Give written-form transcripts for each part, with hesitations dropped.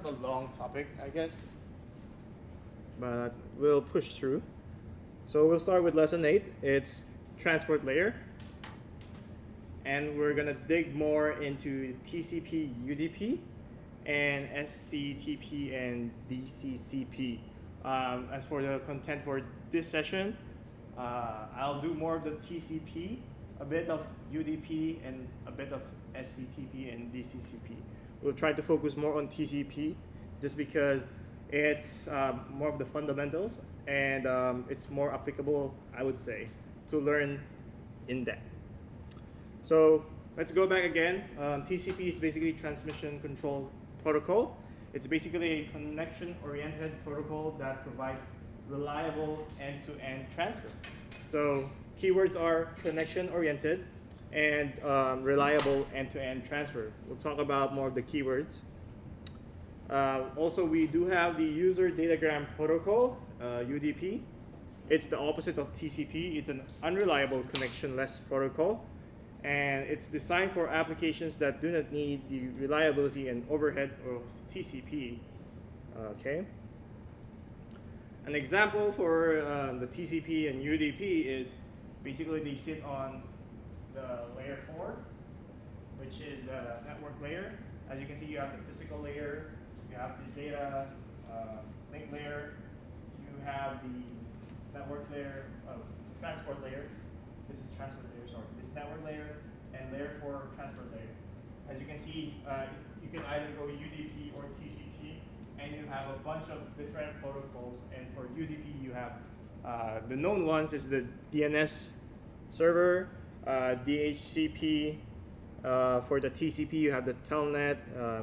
of a long topic, I guess, but we'll push through. So we'll start with lesson 8. It's transport layer. And we're going to dig more into TCP, UDP, and SCTP and DHCP. As for the content for this session, I'll do more of the TCP, a bit of UDP, and a bit of SCTP and DHCP. We'll try to focus more on TCP just because it's more of the fundamentals and it's more applicable, I would say, to learn in depth. So let's go back again. TCP is basically transmission control protocol. It's basically a connection-oriented protocol that provides reliable end-to-end transfer. So keywords are connection-oriented and reliable end-to-end transfer. We'll talk about more of the keywords. Also, we do have the user datagram protocol, UDP. It's the opposite of TCP. It's an unreliable connectionless protocol. And it's designed for applications that do not need the reliability and overhead of TCP. Okay. An example for the TCP and UDP is basically they sit on the layer 4, which is the network layer. As you can see, you have the physical layer, you have the data link layer, you have the network layer, transport layer. This is transport layer, sorry. This is network layer and layer 4 transport layer. As you can see, you can either go UDP or TCP, and you have a bunch of different protocols. And for UDP, you have the known ones is the DNS server, DHCP. For the TCP, you have the Telnet,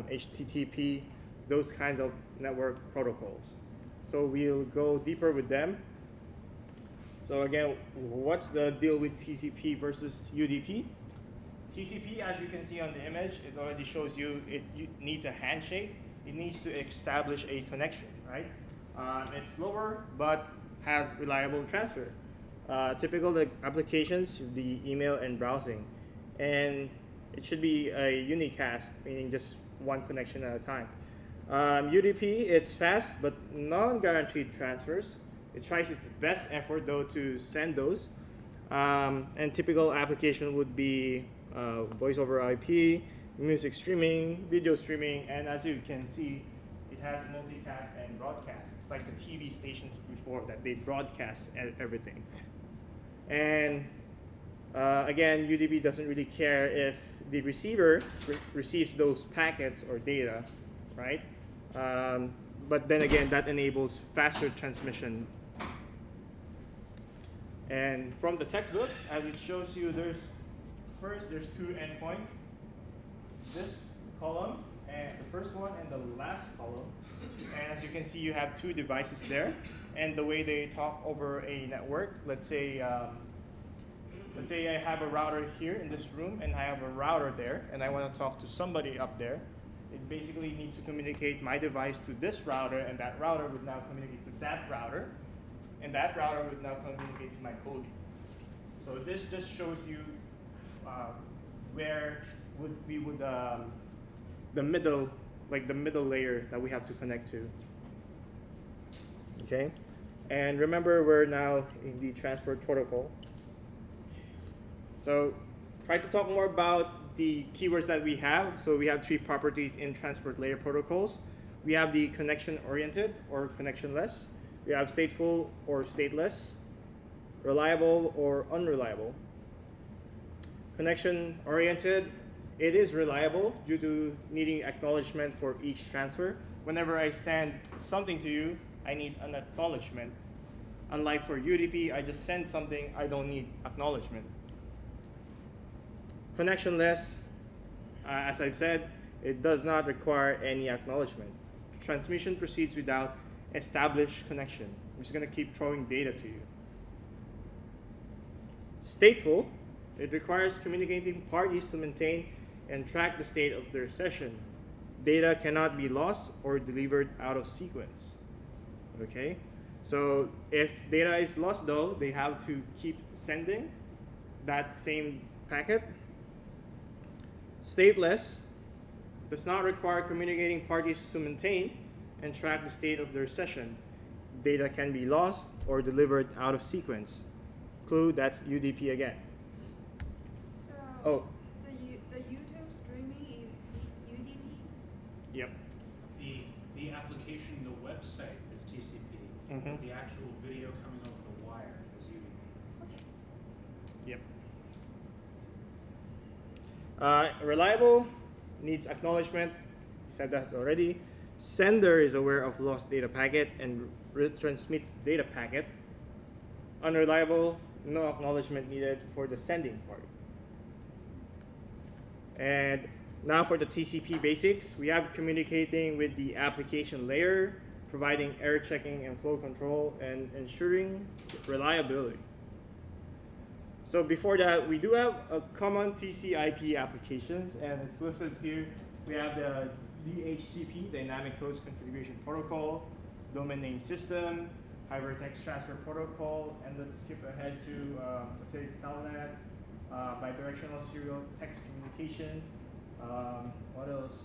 HTTP, those kinds of network protocols. So we'll go deeper with them. So again, what's the deal with TCP versus UDP? TCP, as you can see on the image, it already shows you it needs a handshake. It needs to establish a connection, right? It's slower, but has reliable transfer. Typical applications should be email and browsing. And it should be a unicast, meaning just one connection at a time. UDP, it's fast, but non-guaranteed transfers. It tries its best effort, though, to send those. And typical application would be voice over IP, music streaming, video streaming, and as you can see, it has multicast and broadcast. It's like the TV stations before that, they broadcast everything. And again, UDP doesn't really care if the receiver receives those packets or data, right? But then again, that enables faster transmission. And from the textbook, as it shows you, there's two endpoints. This column, and the first one, and the last column. And as you can see, you have two devices there. And the way they talk over a network, let's say I have a router here in this room, and I have a router there, and I want to talk to somebody up there. It basically needs to communicate my device to this router, and that router would now communicate to that router, and that router would now communicate to my Kodi. So this just shows you where the middle layer that we have to connect to. Okay, and remember we're now in the transport protocol. So try to talk more about the keywords that we have. So we have three properties in transport layer protocols. We have the connection-oriented or connectionless. We have stateful or stateless, reliable or unreliable. Connection-oriented, it is reliable due to needing acknowledgement for each transfer. Whenever I send something to you, I need an acknowledgement. Unlike for UDP, I just send something, I don't need acknowledgement. Connectionless, as I've said, it does not require any acknowledgement. Transmission proceeds without established connection. I'm just going to keep throwing data to you. Stateful, it requires communicating parties to maintain and track the state of their session. Data cannot be lost or delivered out of sequence. Okay? So if data is lost, though, they have to keep sending that same packet. Stateless, Does not require communicating parties to maintain and track the state of their session. Data can be lost or delivered out of sequence. Clue, that's UDP again. So Oh, the YouTube streaming is UDP? yep. The application, the website is TCP. Mhm. The actual video coming over the wire is UDP. Okay. Yep. Reliable needs acknowledgement. We said that already. Sender is aware of lost data packet and retransmits data packet. Unreliable, no acknowledgement needed for the sending party. And now for the TCP basics, we have communicating with the application layer, providing error checking and flow control, and ensuring reliability. So before that, we do have a common TCP/IP applications, and it's listed here. We have the DHCP, Dynamic Host Configuration Protocol, Domain Name System, Hypertext Transfer Protocol, and let's skip ahead to, let's say, Telnet, bidirectional serial text communication. What else?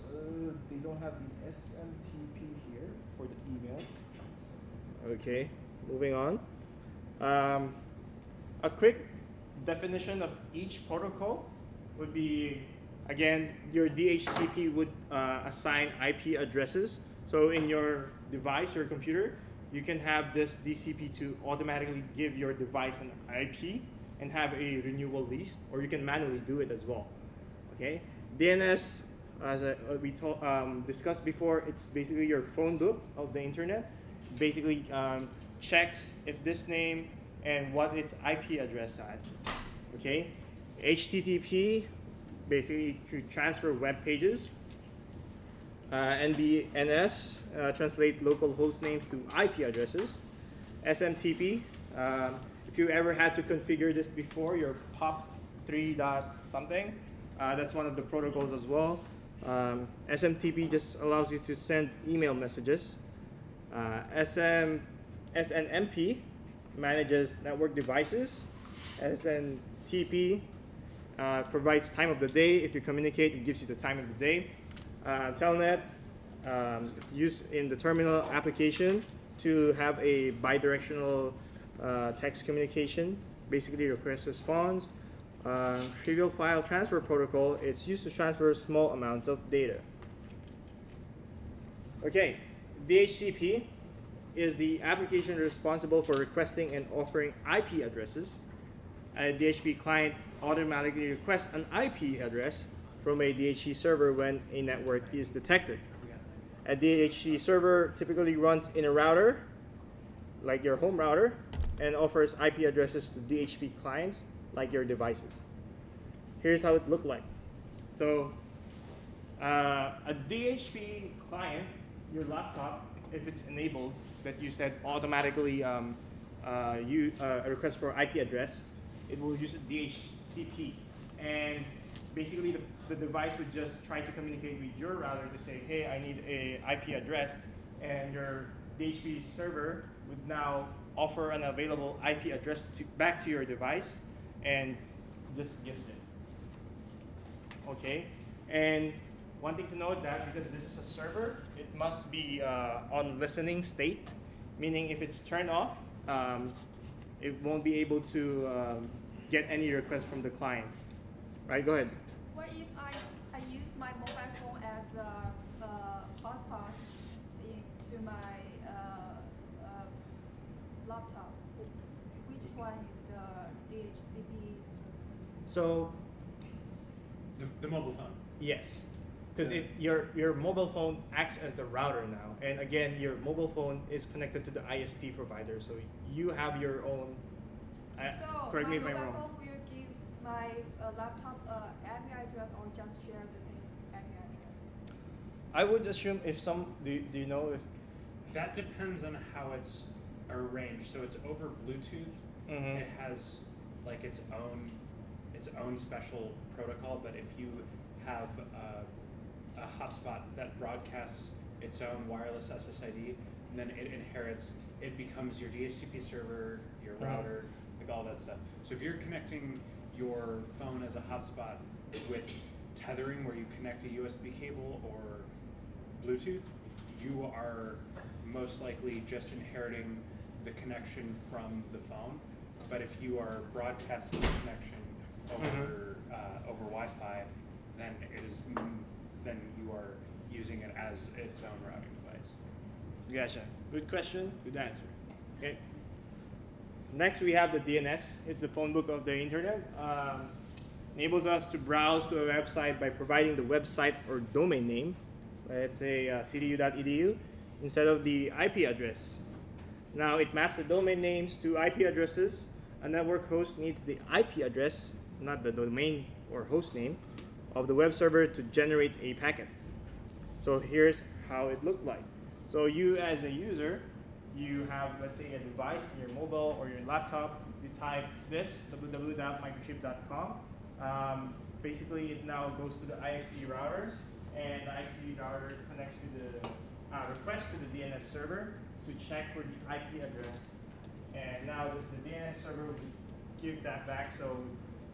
They don't have the SMTP here for the email. Okay, moving on. A quick definition of each protocol would be, again, your DHCP would assign IP addresses. So in your device, your computer, you can have this DCP to automatically give your device an IP and have a renewal list, or you can manually do it as well. Okay, DNS, as we discussed before, it's basically your phone book of the internet. Basically checks if this name and what its IP address at. Okay, HTTP, basically to transfer web pages. NBNS, translate local host names to IP addresses. SMTP, if you ever had to configure this before, your POP 3 dot something, that's one of the protocols as well. SMTP just allows you to send email messages. SNMP manages network devices. SNTP provides time of the day. If you communicate, it gives you the time of the day. Telnet, used in the terminal application to have a bidirectional text communication, basically request response. Trivial file transfer protocol, it's used to transfer small amounts of data. Okay, DHCP is the application responsible for requesting and offering IP addresses. A DHCP client automatically requests an IP address from a DHCP server when a network is detected. A DHCP server typically runs in a router, like your home router, and offers IP addresses to DHCP clients, like your devices. Here's how it looked like. So, a DHCP client, your laptop, if it's enabled, that you said automatically a request for IP address, it will use a DHCP. And basically the device would just try to communicate with your router to say, hey, I need a IP address, and your DHCP server would now offer an available IP address back to your device, and just gives it. Okay, and one thing to note that because this is a server, it must be on listening state, meaning if it's turned off, it won't be able to get any requests from the client. Right, go ahead. What if I use my mobile phone as a hotspot into my laptop? Which one is the DHCP server? So, The mobile phone. yes, because your mobile phone acts as the router now, and again, your mobile phone is connected to the ISP provider, so you have your own. So Correct me if my I'm mobile wrong. phone will give my laptop IP address, or just share the same IP address? I would assume if do you know if That depends on how it's arranged. So it's over Bluetooth. Mhm. It has like its own special protocol. But if you have a hotspot that broadcasts its own wireless SSID, then it becomes your DHCP server, your router, like all that stuff. So if you're connecting your phone as a hotspot with tethering where you connect a USB cable or Bluetooth, you are most likely just inheriting the connection from the phone. But if you are broadcasting the connection over over Wi-Fi, then then you are using it as its own routing device. Gotcha. Good question. Good answer. Okay. Next, we have the DNS. It's the phone book of the internet. Enables us to browse to a website by providing the website or domain name. Let's say cdu.edu instead of the IP address. Now it maps the domain names to IP addresses. A network host needs the IP address, not the domain or host name, of the web server to generate a packet. So here's how it looked like. So you as a user, you have, let's say, a device in your mobile or your laptop. You type this, www.microchip.com. Basically, it now goes to the ISP routers, and the ISP router connects to the request to the DNS server to check for the IP address. And now the DNS server will give that back. So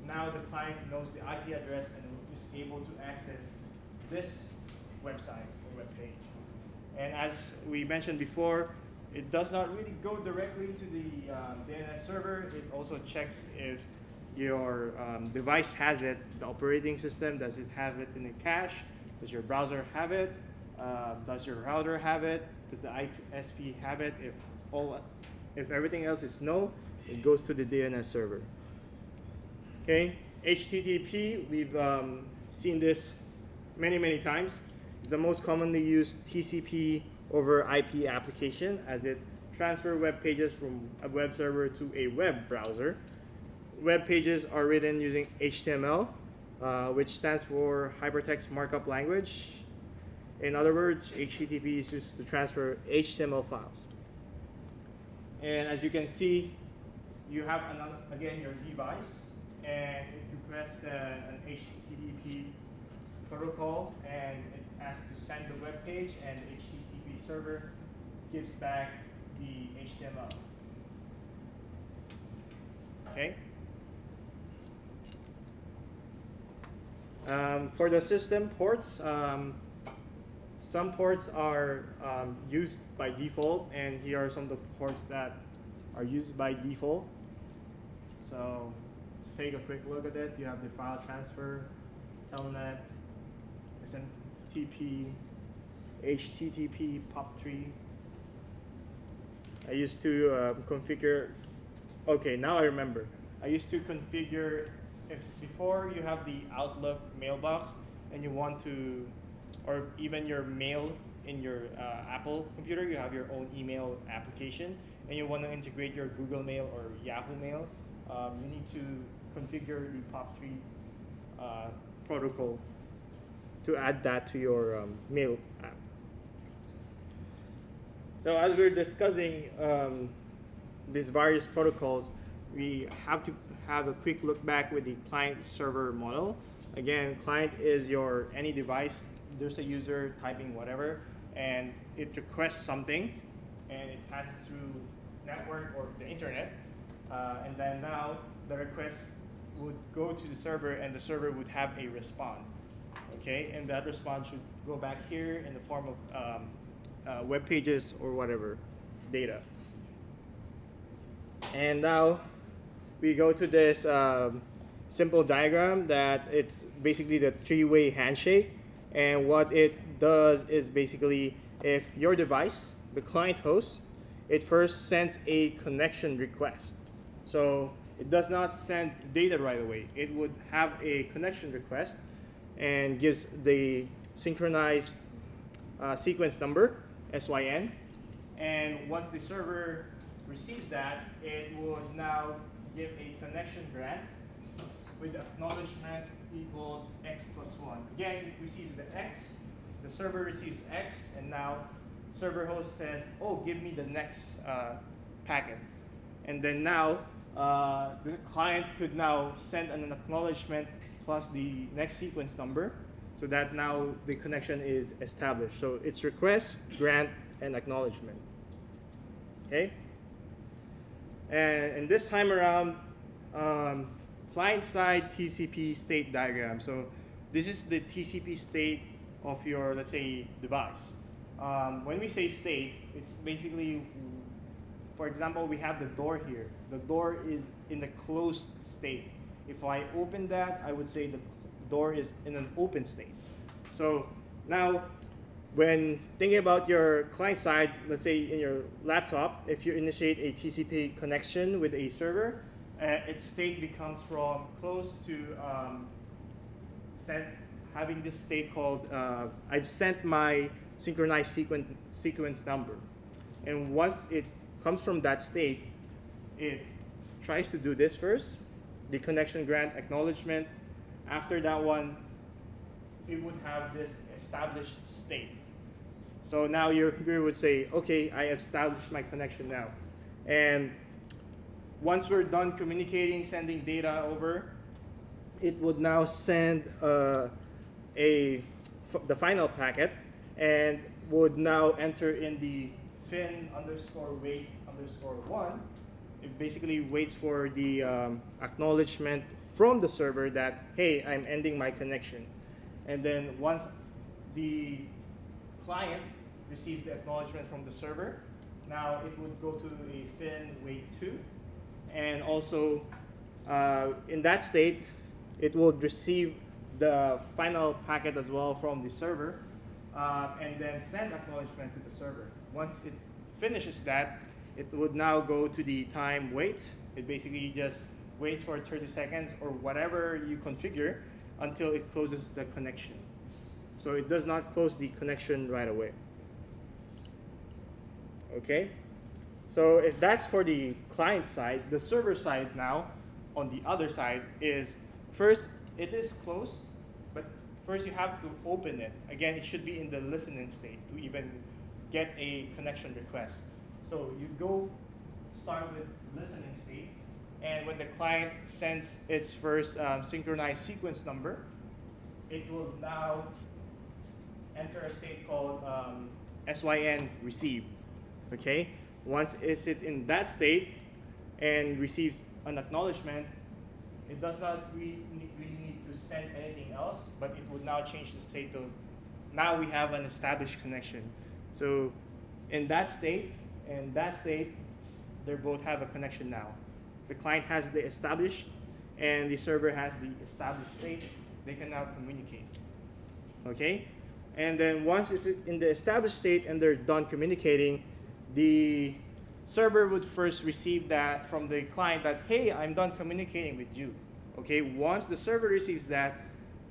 now the client knows the IP address and is able to access this website or web page. And as we mentioned before, it does not really go directly to the DNS server. It also checks if your device has it, the operating system, does it have it in the cache? Does your browser have it? Does your router have it? Does the ISP have it? If everything else is no, it goes to the DNS server. Okay, HTTP, we've seen this many times. It's the most commonly used TCP over IP application as it transfers web pages from a web server to a web browser. Web pages are written using HTML, which stands for Hypertext Markup Language. In other words, HTTP is used to transfer HTML files. And as you can see, you have again your device, and it requests an HTTP protocol, and it asks to send the web page, and the HTTP server gives back the HTML. Okay. For the system ports, some ports are used by default, and here are some of the ports that are used by default. So let's take a quick look at it. You have the file transfer, telnet, SMTP, HTTP, POP3. I used to configure, okay, now I remember. I used to configure, if before you have the Outlook mailbox and you want to, or even your mail in your Apple computer, you have your own email application, and you want to integrate your Google Mail or Yahoo Mail, you need to configure the POP3 protocol to add that to your mail app. So as we're discussing these various protocols, we have to have a quick look back with the client-server model. Again, client is your any device. There's a user typing whatever, and it requests something, and it passes through network or the internet, and then now the request would go to the server, and the server would have a response. Okay, and that response should go back here in the form of web pages or whatever data. And now we go to this simple diagram that it's basically the three-way handshake. And what it does is basically, if your device, the client host, it first sends a connection request. So it does not send data right away. It would have a connection request and gives the synchronized sequence number, SYN. And once the server receives that, it would now give a connection grant with acknowledgement equals x plus 1. Again, it receives the x, the server receives x, and now server host says, oh, give me the next packet. And then now the client could now send an acknowledgement plus the next sequence number, so that now the connection is established. So it's request, grant, and acknowledgement. Okay? And this time around, client-side TCP state diagram. So this is the TCP state of your, let's say, device. When we say state, it's basically, for example, we have the door here. The door is in the closed state. If I open that, I would say the door is in an open state. So now, when thinking about your client side, let's say in your laptop, if you initiate a TCP connection with a server, its state becomes from closed to having this state called I've sent my synchronized sequence number. And once it comes from that state, it tries to do this first, the connection grant acknowledgement. After that one, it would have this established state. So now your computer would say, okay, I established my connection now. And once we're done communicating, sending data over, it would now send the final packet and would now enter in the fin_wait_1. It basically waits for the acknowledgement from the server that, hey, I'm ending my connection. And then once the client receives the acknowledgement from the server, now it would go to a fin_wait_2. And also in that state, it would receive the final packet as well from the server, and then send acknowledgement to the server. Once it finishes that, it would now go to the time wait. It basically just waits for 30 seconds or whatever you configure until it closes the connection. So it does not close the connection right away. Okay? So if that's for the client side, the server side now, on the other side, is first, it is closed, but first you have to open it. Again, it should be in the listening state to even get a connection request. So you go start with listening state, and when the client sends its first synchronized sequence number, it will now enter a state called SYN received. Okay? Once it's in that state and receives an acknowledgement, it does not really need to send anything else, but it would now change the state to, now we have an established connection. So in that state and that state, they both have a connection now. The client has the established and the server has the established state. They can now communicate. Okay? And then once it's in the established state and they're done communicating, the server would first receive that from the client that, hey, I'm done communicating with you. Okay, once the server receives that,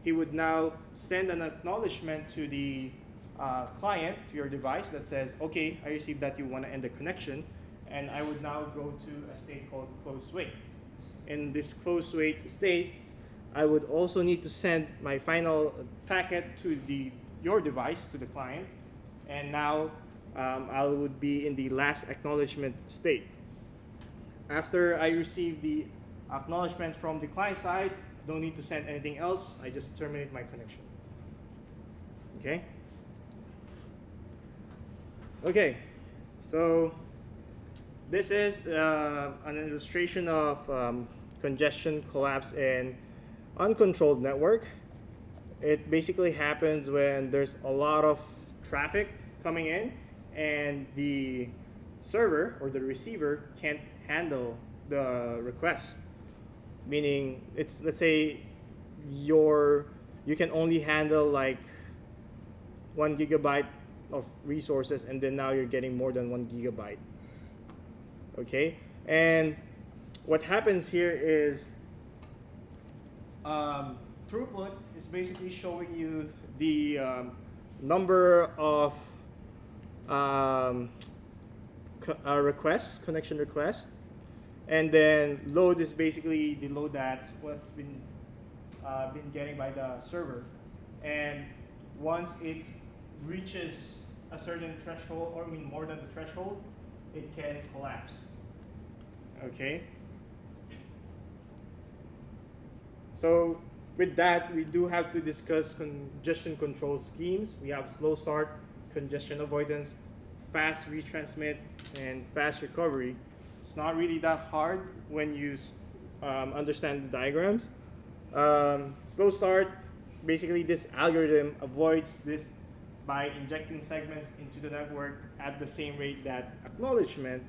he would now send an acknowledgement to the client, to your device that says, okay, I received that, you want to end the connection. And I would now go to a state called closed wait. In this closed wait state, I would also need to send my final packet to your device, to the client. And now I would be in the last acknowledgement state. After I receive the acknowledgement from the client side, don't need to send anything else. I just terminate my connection. Okay? Okay, so this is an illustration of congestion collapse in uncontrolled network. It basically happens when there's a lot of traffic coming in and the server or the receiver can't handle the request. Meaning, it's, let's say you can only handle like 1 gigabyte of resources, and then now you're getting more than 1 gigabyte. Okay, and what happens here is throughput is basically showing you the number of connection requests, and then load is basically the load that what's been getting by the server. And once it reaches a certain threshold, or I mean more than the threshold, it can collapse. Okay. So with that, we do have to discuss congestion control schemes. We have slow start, congestion avoidance, fast retransmit, and fast recovery. It's not really that hard when you understand the diagrams. Slow start, basically this algorithm avoids this by injecting segments into the network at the same rate that acknowledgement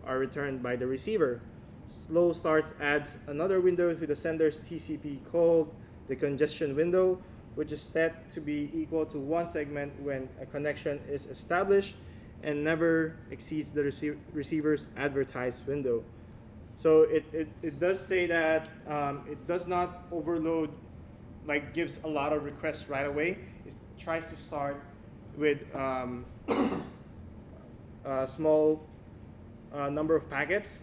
are returned by the receiver. Slow starts adds another window to the sender's TCP called the congestion window, which is set to be equal to one segment when a connection is established and never exceeds the receiver's advertised window. So it does say that it does not overload, like gives a lot of requests right away. It tries to start with a small number of packets.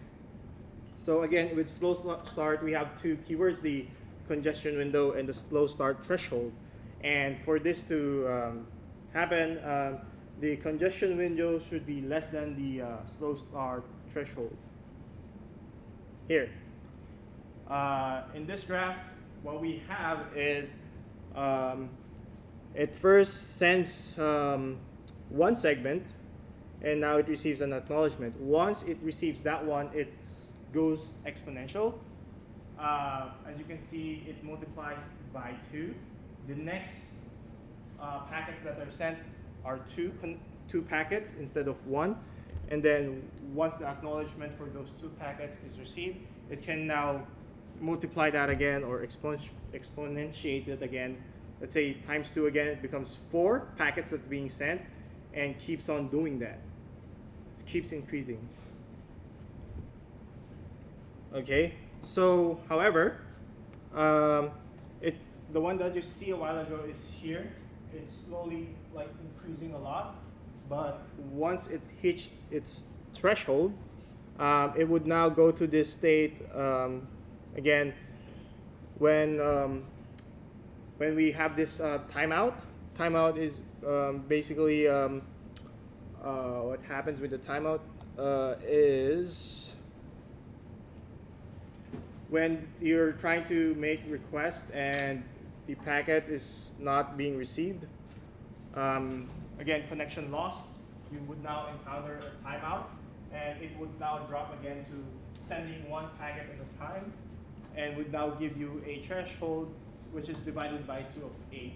So again, with slow start, we have two keywords, the congestion window and the slow start threshold. And for this to happen, the congestion window should be less than the slow start threshold. Here, in this graph, what we have is it first sends one segment, and now it receives an acknowledgement. Once it receives that one, it goes exponential. As you can see, it multiplies by 2. The next packets that are sent are two packets instead of one. And then once the acknowledgement for those 2 packets is received, it can now multiply that again or exponentiate it again. Let's say times 2 again, it becomes 4 packets that are being sent and keeps on doing that. It keeps increasing. Okay, so however, the one that you see a while ago is here. It's slowly like increasing a lot, but once it hits its threshold, it would now go to this state again when we have this timeout. Timeout is basically what happens with the timeout is when you're trying to make request and the packet is not being received. Again, connection lost. You would now encounter a timeout, and it would now drop again to sending one packet at a time, and would now give you a threshold which is divided by 2 of 8.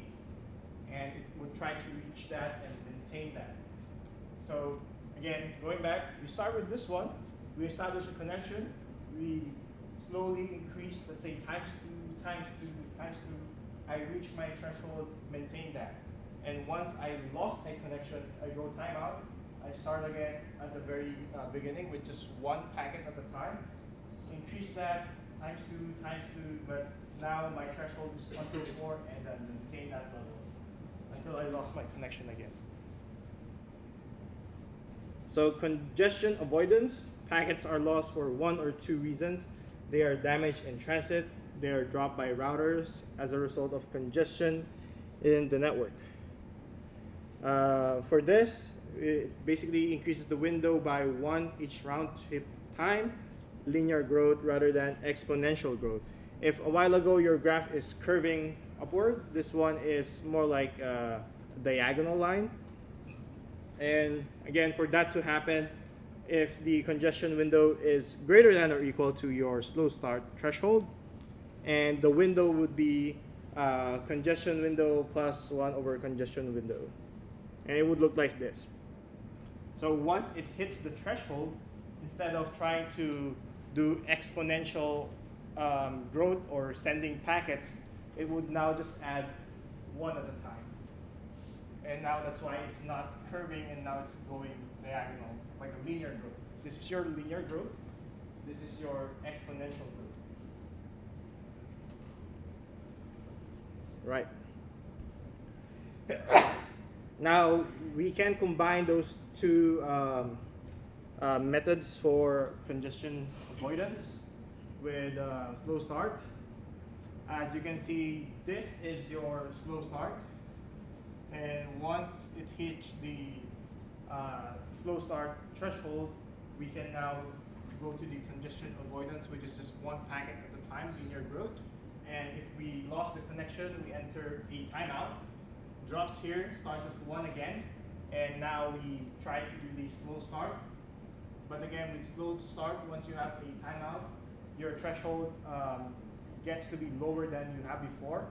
And it would try to reach that and maintain that. So again, going back, we start with this one. We establish a connection. We slowly increase, let's say times 2, times 2, times 2. I reach my threshold, maintain that. And once I lost a connection, I go timeout. I start again at the very beginning with just one packet at a time. Increase that times 2, times 2, but now my threshold is until 4, and then maintain that level until I lost my connection again. So congestion avoidance, packets are lost for 1 or 2 reasons. They are damaged in transit. They are dropped by routers as a result of congestion in the network. For this, it basically increases the window by 1 each round trip time, linear growth rather than exponential growth. If a while ago your graph is curving upward, this one is more like a diagonal line. And again, for that to happen, if the congestion window is greater than or equal to your slow start threshold, and the window would be congestion window plus 1 over congestion window. And it would look like this. So once it hits the threshold, instead of trying to do exponential growth or sending packets, it would now just add 1 at a time. And now that's why it's not curving, and now it's going diagonal, like a linear growth. This is your linear growth. This is your exponential growth. Right. Now we can combine those 2 methods for congestion avoidance with slow start. As you can see, this is your slow start, and once it hits the slow start threshold, we can now go to the congestion avoidance, which is just 1 packet at a time, linear growth. And if we lost the connection, we enter a timeout. Drops here, starts with 1 again, and now we try to do the slow start. But again, with slow start, once you have a timeout, your threshold gets to be lower than you have before,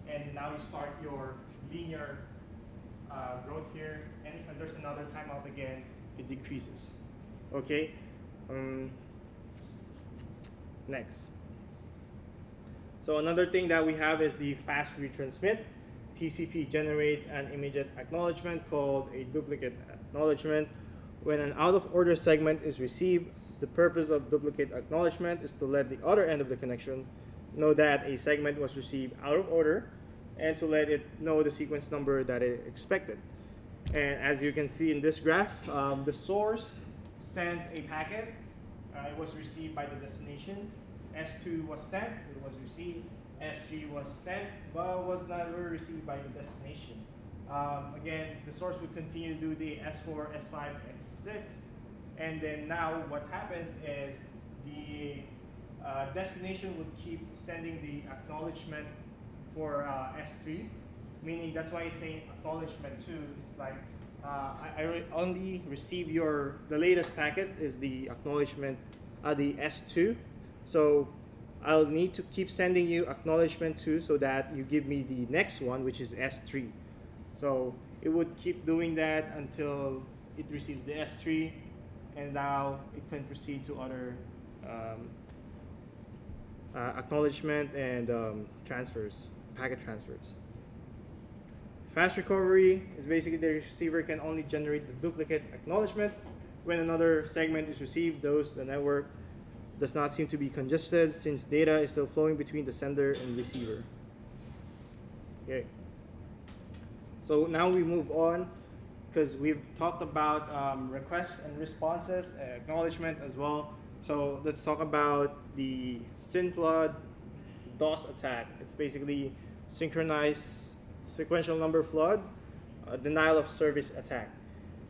and now you start your linear growth here, and if there's another timeout again, it decreases. Okay. Next. So another thing that we have is the fast retransmit. TCP generates an immediate acknowledgement called a duplicate acknowledgement. When an out-of-order segment is received, the purpose of duplicate acknowledgement is to let the other end of the connection know that a segment was received out of order and to let it know the sequence number that it expected. And as you can see in this graph, the source sends a packet. It was received by the destination. S2 was sent, it was received. S3 was sent, but was never received by the destination. Again, the source would continue to do the S4, S5, S6, and then now what happens is the destination would keep sending the acknowledgement for S3, meaning that's why it's saying acknowledgement 2. It's like I only receive the latest packet is the acknowledgement, the S2. So I'll need to keep sending you acknowledgement 2 so that you give me the next one, which is S3. So it would keep doing that until it receives the S3, and now it can proceed to other acknowledgement and transfers, packet transfers. Fast recovery is basically the receiver can only generate the duplicate acknowledgement when another segment is received. The network does not seem to be congested since data is still flowing between the sender and receiver. Okay. So now we move on because we've talked about requests and responses, acknowledgement as well. So let's talk about the SYN flood DOS attack. It's basically synchronized sequential number flood, denial of service attack.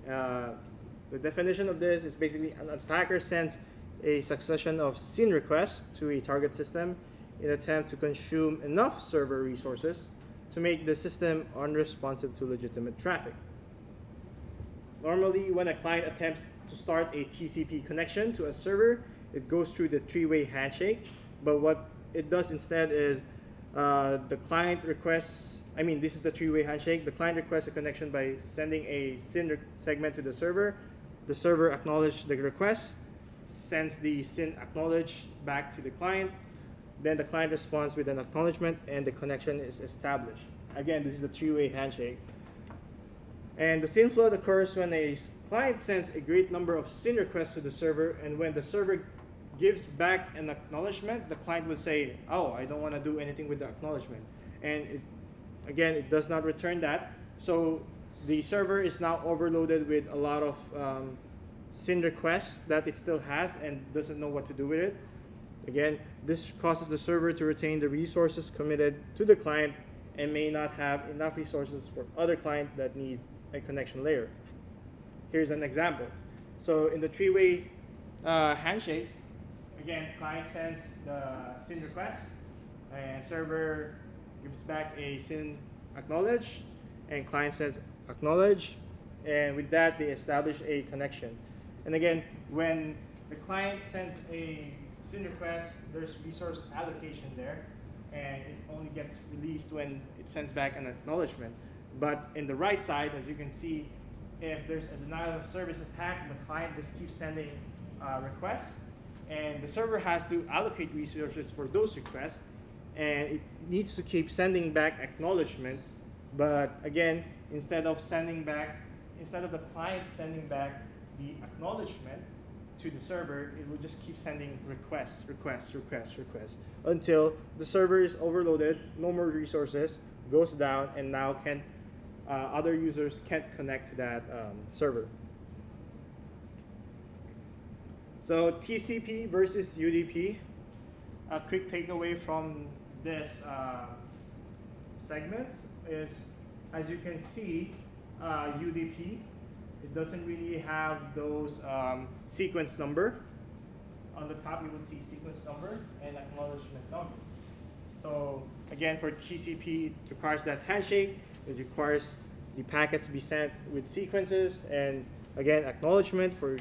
The definition of this is basically an attacker sends a succession of SYN requests to a target system in an attempt to consume enough server resources to make the system unresponsive to legitimate traffic. Normally, when a client attempts to start a TCP connection to a server, it goes through the three-way handshake, but what it does instead is the client requests, this is the three-way handshake. The client requests a connection by sending a SYN segment to the server acknowledges the request, sends the SYN acknowledge back to the client, then the client responds with an acknowledgement and the connection is established. Again, this is the three-way handshake. And the SYN flood occurs when a client sends a great number of SYN requests to the server, and when the server gives back an acknowledgement, the client will say, oh, I don't want to do anything with the acknowledgement. And it does not return that. So the server is now overloaded with a lot of SYN requests that it still has and doesn't know what to do with it. Again, this causes the server to retain the resources committed to the client and may not have enough resources for other client that needs a connection layer. Here's an example. So in the three-way handshake, again, client sends the SYN request and server gives back a SYN acknowledge and client says acknowledge, and with that they establish a connection. And again, when the client sends a SYN request, there's resource allocation there, and it only gets released when it sends back an acknowledgement. But in the right side, as you can see, if there's a denial of service attack, the client just keeps sending requests, and the server has to allocate resources for those requests, and it needs to keep sending back acknowledgement. But again, instead of the client sending back the acknowledgement to the server, it will just keep sending requests until the server is overloaded, no more resources, goes down, and now other users can't connect to that server. So TCP versus UDP. A quick takeaway from this segment is, as you can see, UDP, it doesn't really have those sequence number. On the top, you would see sequence number and acknowledgement number. So again, for TCP, it requires that handshake. It requires the packets to be sent with sequences, and again, acknowledgement for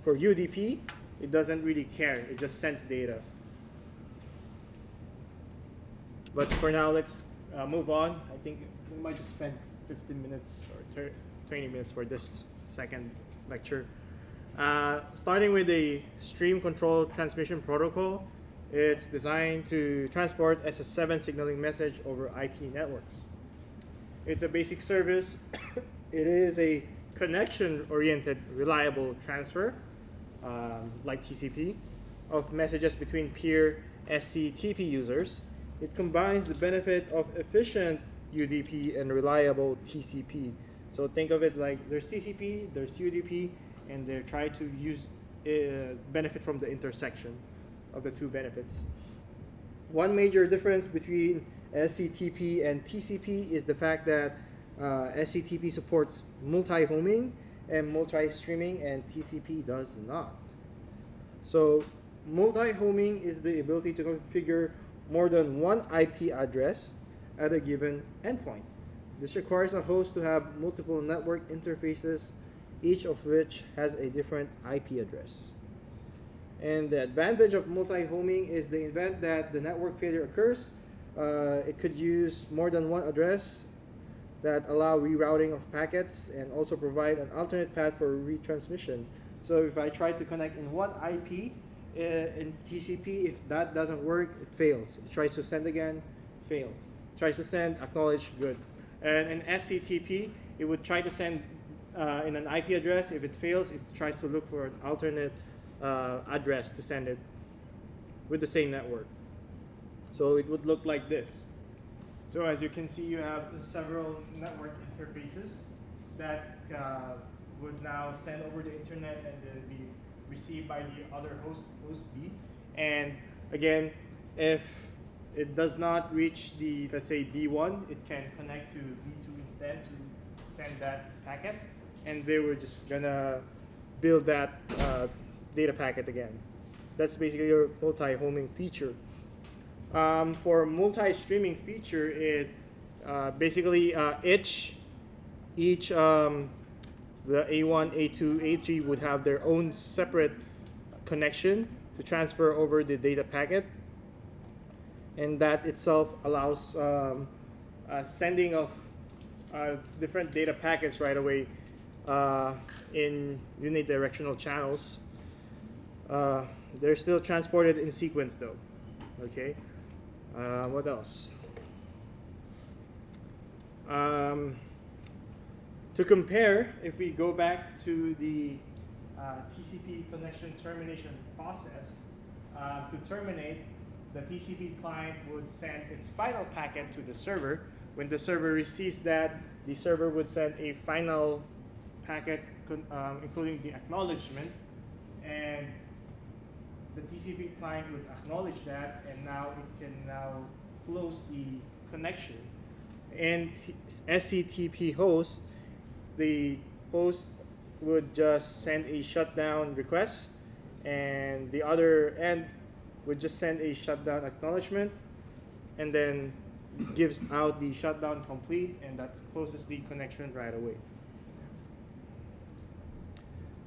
UDP, it doesn't really care. It just sends data. But for now, let's move on, I think we might just spend 15 minutes or 20 minutes for this second lecture. Starting with the stream control transmission protocol, it's designed to transport SS7 signaling message over IP networks. It's a basic service. It is a connection-oriented, reliable transfer, like TCP, of messages between peer SCTP users. It combines the benefit of efficient UDP and reliable TCP. So think of it like there's TCP, there's UDP, and they're trying to use benefit from the intersection of the two benefits. One major difference between SCTP and TCP is the fact that SCTP supports multi-homing and multi-streaming, and TCP does not. So multi-homing is the ability to configure more than one IP address at a given endpoint. This requires a host to have multiple network interfaces, each of which has a different IP address. And the advantage of multi-homing is the event that the network failure occurs, it could use more than one address that allow rerouting of packets and also provide an alternate path for retransmission. So if I try to connect in one IP in TCP, if that doesn't work, it fails. It tries to send again, fails. It tries to send, acknowledge, good. And in SCTP, it would try to send in an IP address. If it fails, it tries to look for an alternate address to send it with the same network. So it would look like this. So as you can see, you have several network interfaces that would now send over the internet and then be received by the other host B. And again, if it does not reach the, let's say, B1, it can connect to B2 instead to send that packet. And they were just gonna build that data packet again. That's basically your multi-homing feature. For multi-streaming feature, it basically each the A1, A2, A3 would have their own separate connection to transfer over the data packet, and that itself allows sending of different data packets right away in unidirectional channels. They're still transported in sequence though. Okay. What else? To compare, if we go back to the TCP connection termination process, to terminate, the TCP client would send its final packet to the server. When the server receives that, the server would send a final packet including the acknowledgement, and the TCP client would acknowledge that, and now it can now close the connection. And SCTP host, the host would just send a shutdown request, and the other end would just send a shutdown acknowledgement, and then gives out the shutdown complete, and that closes the connection right away.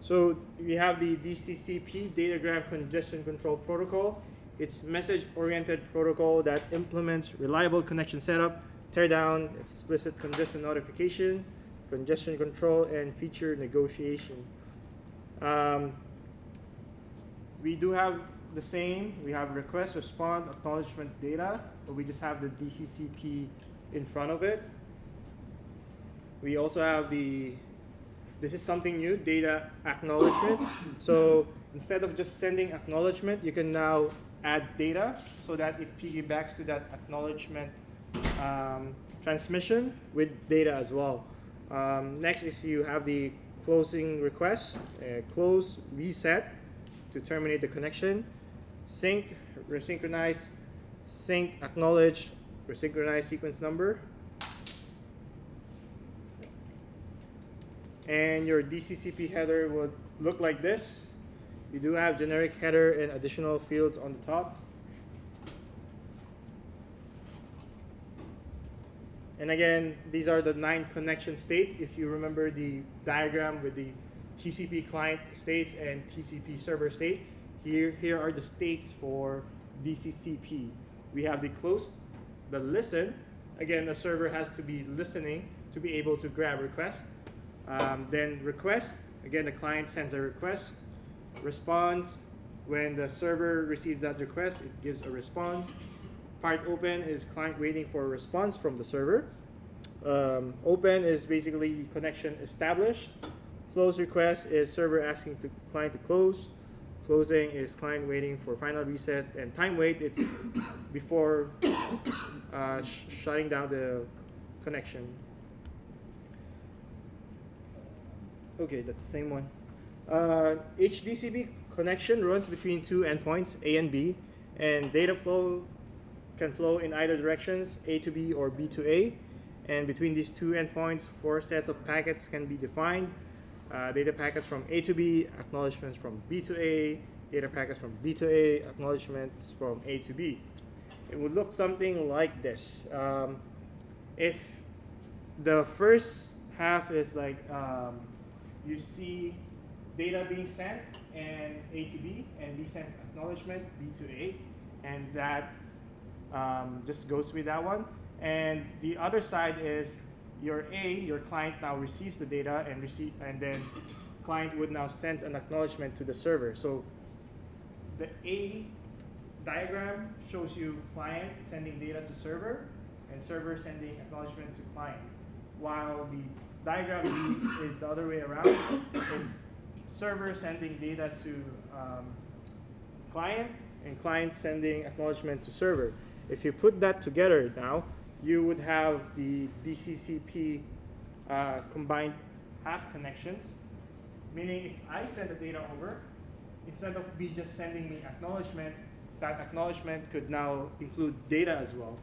So we have the DHCP, Datagram Congestion Control Protocol. It's message-oriented protocol that implements reliable connection setup, teardown, explicit congestion notification, congestion control, and feature negotiation. We do have the same. We have request, response, acknowledgement data, but we just have the DHCP in front of it. We also have this is something new, data acknowledgement. So instead of just sending acknowledgement, you can now add data so that it piggybacks to that acknowledgement transmission with data as well. Next is you have the closing request, close, reset to terminate the connection, sync, resynchronize, sync, acknowledge, resynchronize sequence number. And your DHCP header would look like this. You do have generic header and additional fields on the top. And again, these are the 9 connection state. If you remember the diagram with the TCP client states and TCP server state, here are the states for DHCP. We have the close, the listen, again, the server has to be listening to be able to grab request. Then request, again, the client sends a request, response. When the server receives that request, it gives a response. Part open is client waiting for a response from the server. Open is basically connection established. Close request is server asking the client to close. Closing is client waiting for final reset. And time wait, it's before shutting down the connection. Okay, that's the same one. HDCP connection runs between two endpoints, A and B, and data flow can flow in either directions, A to B or B to A. And between these two endpoints, 4 sets of packets can be defined. Data packets from A to B, acknowledgements from B to A, data packets from B to A, acknowledgements from A to B. It would look something like this. If the first half is like you see data being sent and A to B, and B sends acknowledgement B to A, and that just goes with that one. And the other side is your A, your client now receives the data and then client would now send an acknowledgement to the server. So the A diagram shows you client sending data to server and server sending acknowledgement to client. While the diagram B is the other way around. It's server sending data to client and client sending acknowledgement to server. If you put that together now, you would have the DHCP combined half connections, meaning if I send the data over, instead of B just sending me acknowledgement, that acknowledgement could now include data as well.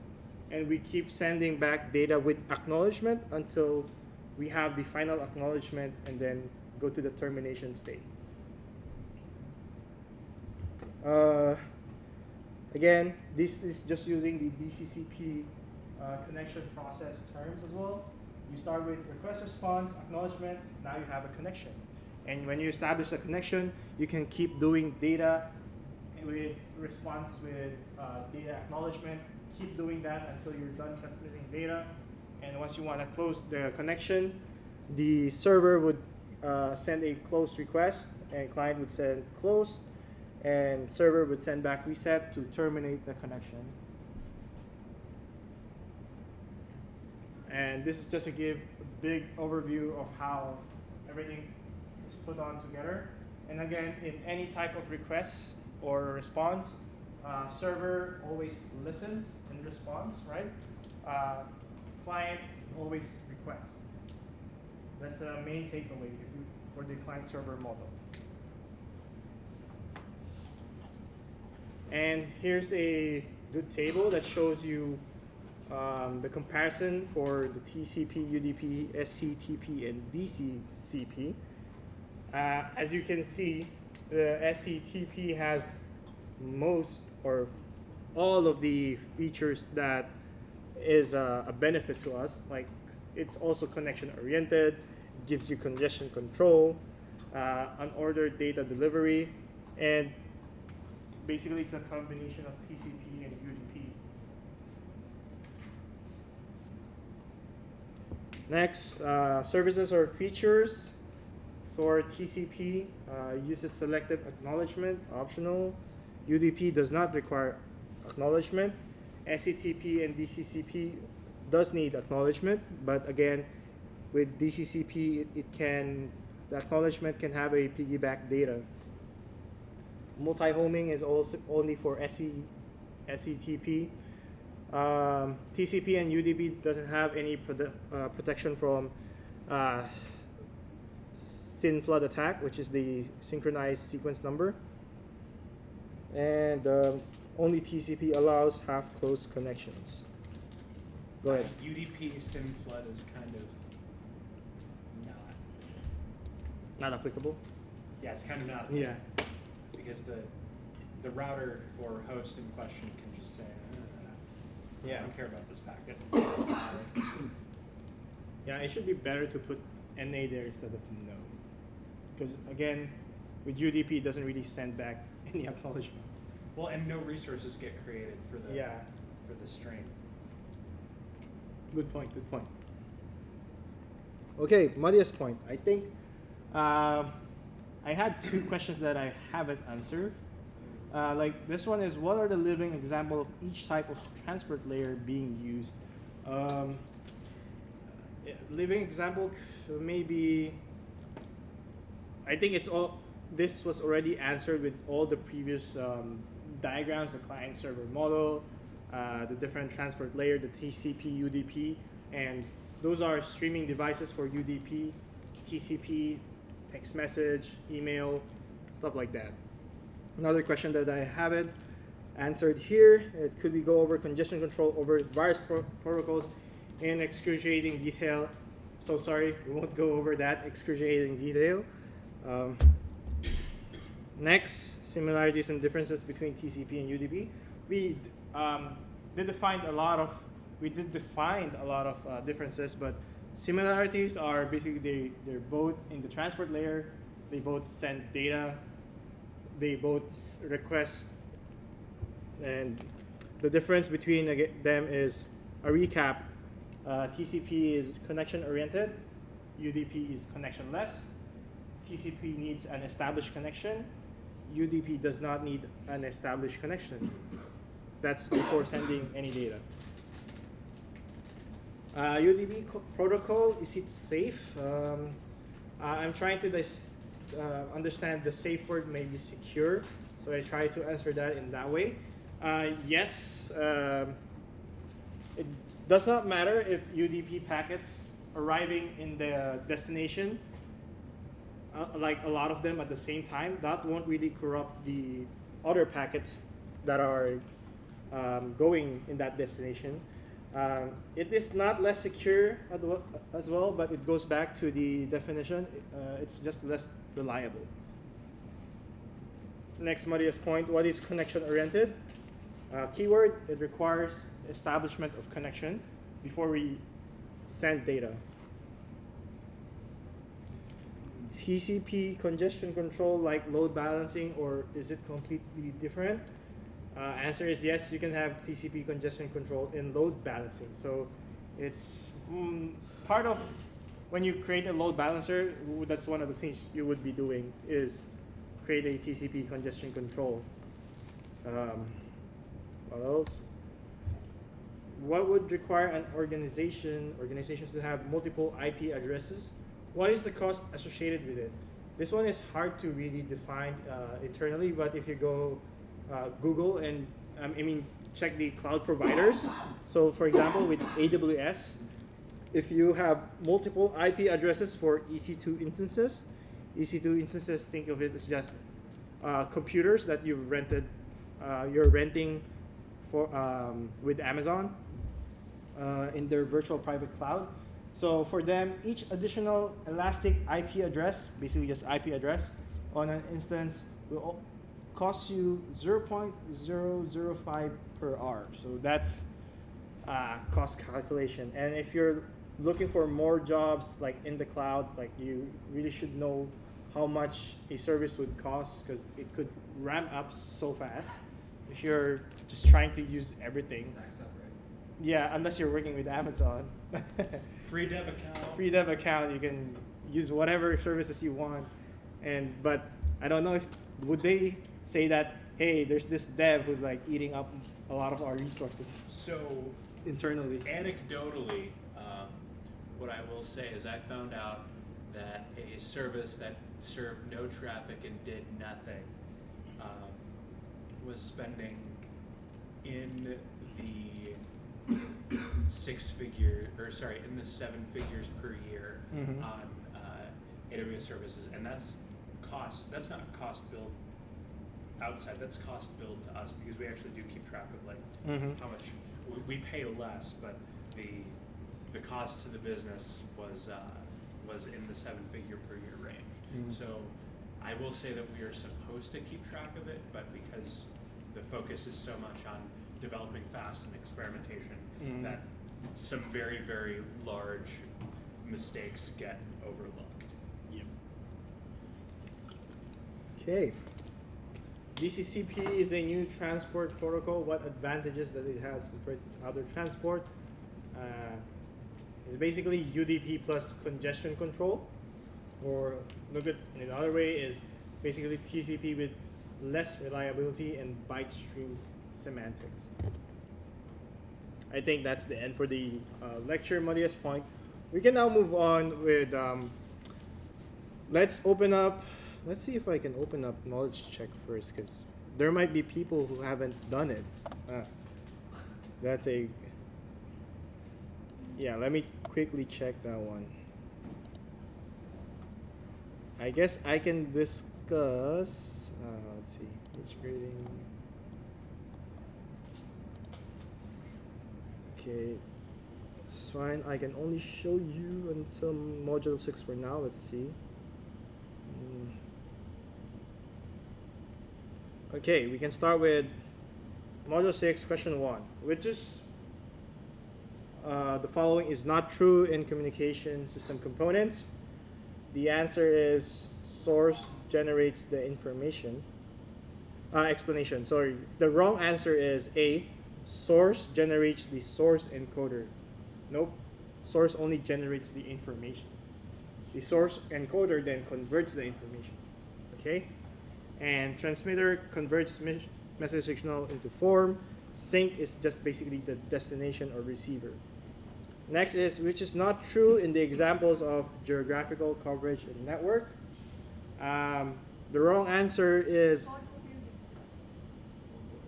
And we keep sending back data with acknowledgement until we have the final acknowledgement and then go to the termination state. Again, this is just using the DHCP connection process terms as well. You start with request response, acknowledgement, now you have a connection. And when you establish a connection, you can keep doing data with response with data acknowledgement. Keep doing that until you're done transmitting data. And once you want to close the connection, the server would send a close request, and client would send close, and server would send back reset to terminate the connection. And this is just to give a big overview of how everything is put on together. And again, in any type of request or response, server always listens and responds, right? Client always requests. That's the main takeaway for the client-server model. And here's a good table that shows you the comparison for the TCP, UDP, SCTP, and DCCP. As you can see, the SCTP has most or all of the features that is a benefit to us. Like, it's also connection oriented, gives you congestion control, unordered data delivery, and basically it's a combination of TCP and UDP. Next, services or features. So our TCP uses selective acknowledgement, optional. UDP does not require acknowledgement. SCTP and DCCP does need acknowledgement, but again, with DCCP, the acknowledgement can have a piggyback data. Multi-homing is also only for SCTP. TCP and UDP doesn't have any protection from SYN flood attack, which is the synchronized sequence number. And only TCP allows half-closed connections. Go ahead. UDP SYN flood is kind of Not applicable? yeah, it's kind of not Yeah. because the router or host in question can just say, I don't care about this packet. Yeah, it should be better to put NA there instead of no. Because again, with UDP, it doesn't really send back any acknowledgement. Well, and no resources get created for the Yeah. for the stream. Good point. Good point. Okay, muddiest point. I think I had two questions that I haven't answered. Like this one is, what are the living example of each type of transport layer being used? Living example maybe. I think it's all. This was already answered with all the previous diagrams: the client server model, the different transport layer, the TCP, UDP, and those are streaming devices for UDP, TCP, text message, email, stuff like that. Another question that I haven't answered here, it could be go over congestion control over various protocols in excruciating detail. So sorry, we won't go over that excruciating detail. Next, similarities and differences between TCP and UDP. We did define a lot of differences, but similarities are basically they're both in the transport layer. They both send data. They both request, and the difference between them is a recap. TCP is connection oriented. UDP is connectionless. TCP needs an established connection. UDP does not need an established connection. That's before sending any data. UDP protocol, is it safe? I'm trying to understand the safe word may be secure, so I try to answer that in that way. Yes, it does not matter if UDP packets arriving in the destination, like a lot of them at the same time, that won't really corrupt the other packets that are going in that destination. It is not less secure as well, but it goes back to the definition. It's just less reliable. Next muddiest point, what is connection oriented? Keyword, it requires establishment of connection before we send data. TCP congestion control like load balancing, or is it completely different? Answer is yes, you can have TCP congestion control in load balancing. So it's part of when you create a load balancer, that's one of the things you would be doing is create a TCP congestion control. What else? What would require an organizations to have multiple IP addresses? What is the cost associated with it? This one is hard to really define internally, but if you go Google and check the cloud providers. So for example, with AWS, if you have multiple IP addresses for EC2 instances, think of it as just computers that you've rented, you're renting for with Amazon in their virtual private cloud. So for them, each additional elastic IP address, basically just IP address, on an instance will cost you 0.005 per hour. So that's cost calculation. And if you're looking for more jobs like in the cloud, like you really should know how much a service would cost, because it could ramp up so fast if you're just trying to use everything. Stacks up, right? Yeah, unless you're working with Amazon. Free dev account. Free dev account, you can use whatever services you want. But I don't know if would they say that, hey, there's this dev who's like eating up a lot of our resources So internally. anecdotally, what I will say is I found out that a service that served no traffic and did nothing was spending in the in the 7 figures per year on AWS services, and that's cost. That's not cost billed outside. That's cost billed to us because we actually do keep track of like how much we pay less, but the cost to the business was in the 7-figure per year range. So I will say that we are supposed to keep track of it, but because the focus is so much on developing fast and experimentation, that some very, very large mistakes get overlooked. Yep. Okay. DHCP is a new transport protocol. What advantages does it has compared to other transport? It's basically UDP plus congestion control, or look at in another way is basically TCP with less reliability and byte stream semantics. I think that's the end for the lecture, Muddiest point. We can now move on with, let's see if I can open up knowledge check first, because there might be people who haven't done it. Yeah, let me quickly check that one. I guess I can discuss, let's see, it's grading. Okay, it's fine. I can only show you until module 6 for now. Let's see. Okay, we can start with module 6, question 1, which is the following is not true in communication system components. The answer is source generates the information. Explanation, sorry. The wrong answer is A, source generates the source encoder. Nope, source only generates the information. The source encoder then converts the information. Okay? And transmitter converts message signal into form. Sync is just basically the destination or receiver. Next is, which is not true in the examples of geographical coverage and network. The wrong answer is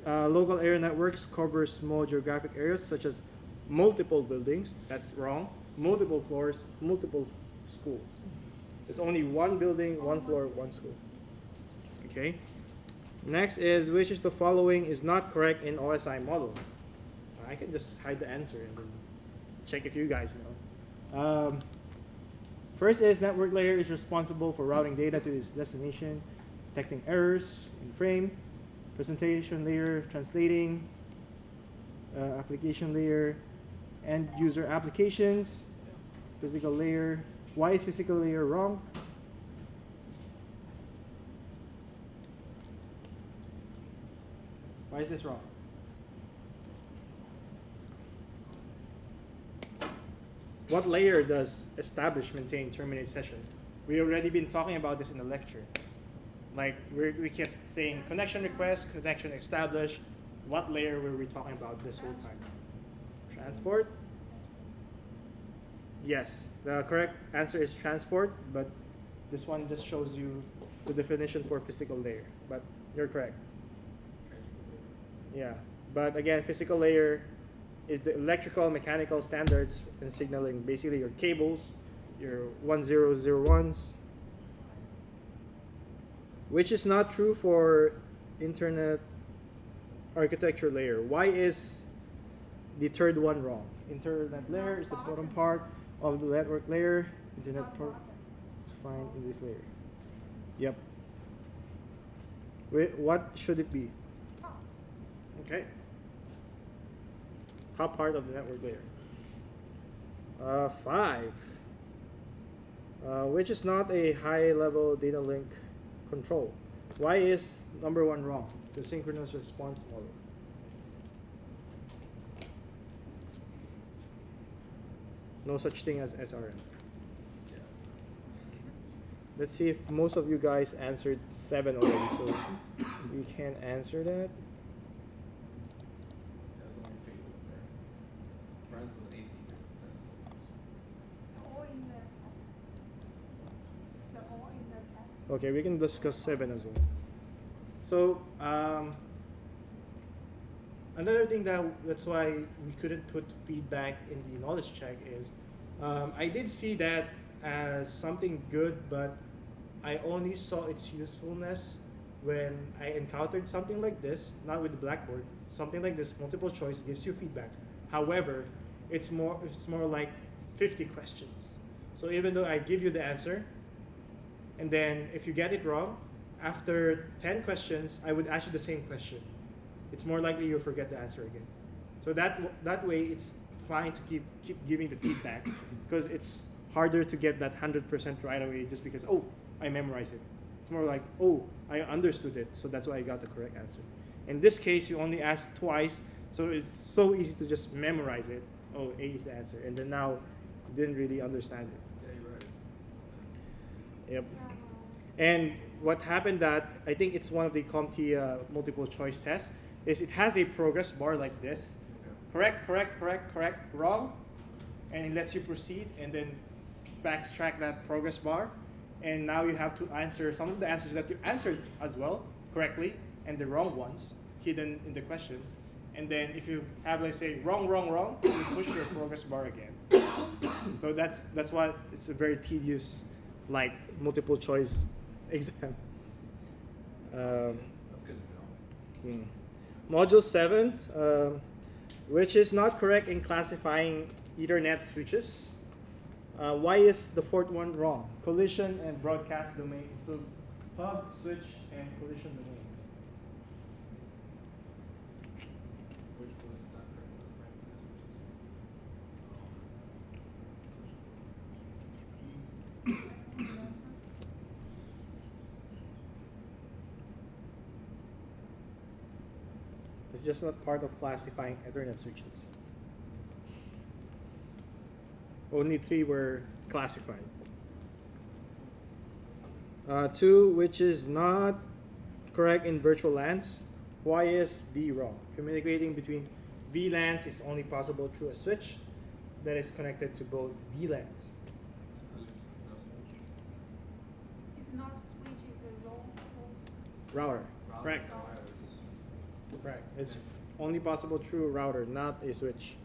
local area networks cover small geographic areas such as multiple buildings. That's wrong. Multiple floors, multiple schools. It's only one building, one floor, one school. Okay. Next is, which is the following is not correct in OSI model. I can just hide the answer and then check if you guys know. First is network layer is responsible for routing data to its destination, detecting errors in frame, presentation layer, translating, application layer, end user applications, physical layer. Why is physical layer wrong? Why is this wrong? What layer does establish, maintain, terminate session? We already been talking about this in the lecture. Like we kept saying connection request, connection establish. What layer were we talking about this whole time? Transport? Yes, the correct answer is transport, but this one just shows you the definition for physical layer. But you're correct. Yeah, but again, physical layer is the electrical, mechanical standards and signaling, basically your cables, your 1001s, which is not true for internet architecture layer. Why is the third one wrong? Internet layer is the bottom part of the network layer. Internet port is fine in this layer. Yep. Wait, what should it be? Okay. Top part of the network layer. 5. Which is not a high-level data link control. Why is number 1 wrong? The synchronous response model. No such thing as SRM. Let's see if most of you guys answered 7 already, so we can answer that. Okay, we can discuss 7 as well. So, another thing that's why we couldn't put feedback in the knowledge check is, I did see that as something good, but I only saw its usefulness when I encountered something like this, not with the Blackboard, something like this, multiple choice gives you feedback. However, it's more like 50 questions. So even though I give you the answer, and then if you get it wrong, after 10 questions, I would ask you the same question. It's more likely you'll forget the answer again. So that way, it's fine to keep giving the feedback, because it's harder to get that 100% right away just because, oh, I memorized it. It's more like, oh, I understood it, so that's why I got the correct answer. In this case, you only asked twice, so it's so easy to just memorize it. Oh, A is the answer. And then now didn't really understand it. Yeah, you're right. Yep. Yeah. And what happened that I think it's one of the CompTIA multiple choice tests is it has a progress bar like this. Correct, correct, correct, correct, wrong, and it lets you proceed and then backtrack that progress bar. And now you have to answer some of the answers that you answered as well correctly and the wrong ones hidden in the question. And then if you have, let's say, wrong, wrong, wrong, you push your progress bar again. So that's why it's a very tedious, like, multiple choice exam. I'm good to go. Module 7, which is not correct in classifying Ethernet switches. Why is the fourth one wrong? Collision and broadcast domain include hub, switch, and collision domain. Which one is not correct? It's just not part of classifying Ethernet switches. Only 3 were classified. 2, which is not correct in virtual LANs. Why is B wrong? Communicating between VLANs is only possible through a switch that is connected to both VLANs. It's not switch, it's a roll. Router. Correct. Correct. It's only possible through a router, not a switch.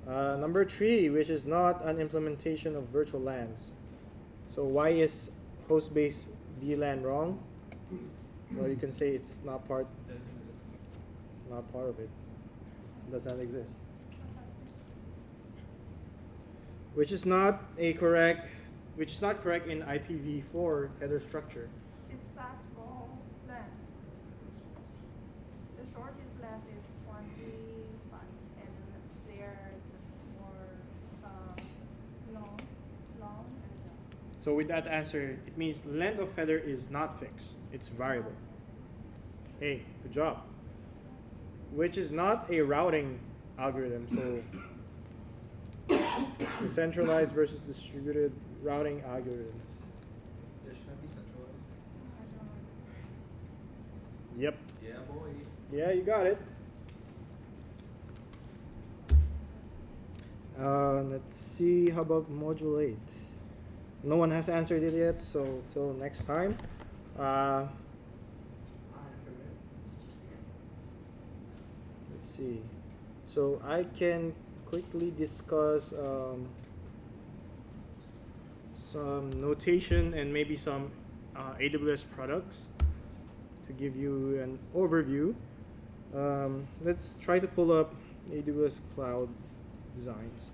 Number 3, which is not an implementation of virtual LANs. So why is host-based VLAN wrong? Well, you can say it's not part Doesn't exist. not part of it. Does not exist. Which is not correct in IPv4 header structure. It's fastball length. The shortest length is 20 bytes, and there's more long and fast. So with that answer, it means length of header is not fixed. It's variable. Hey, good job. Which is not a routing algorithm. So decentralized versus distributed routing algorithms. Yeah, should that be centralized? I don't know. Yep. Yeah, boy. Yeah, you got it. Let's see. How about module 8? No one has answered it yet, so till next time. Let's see. So I can quickly discuss some notation and maybe some AWS products to give you an overview. Let's try to pull up AWS Cloud Designs.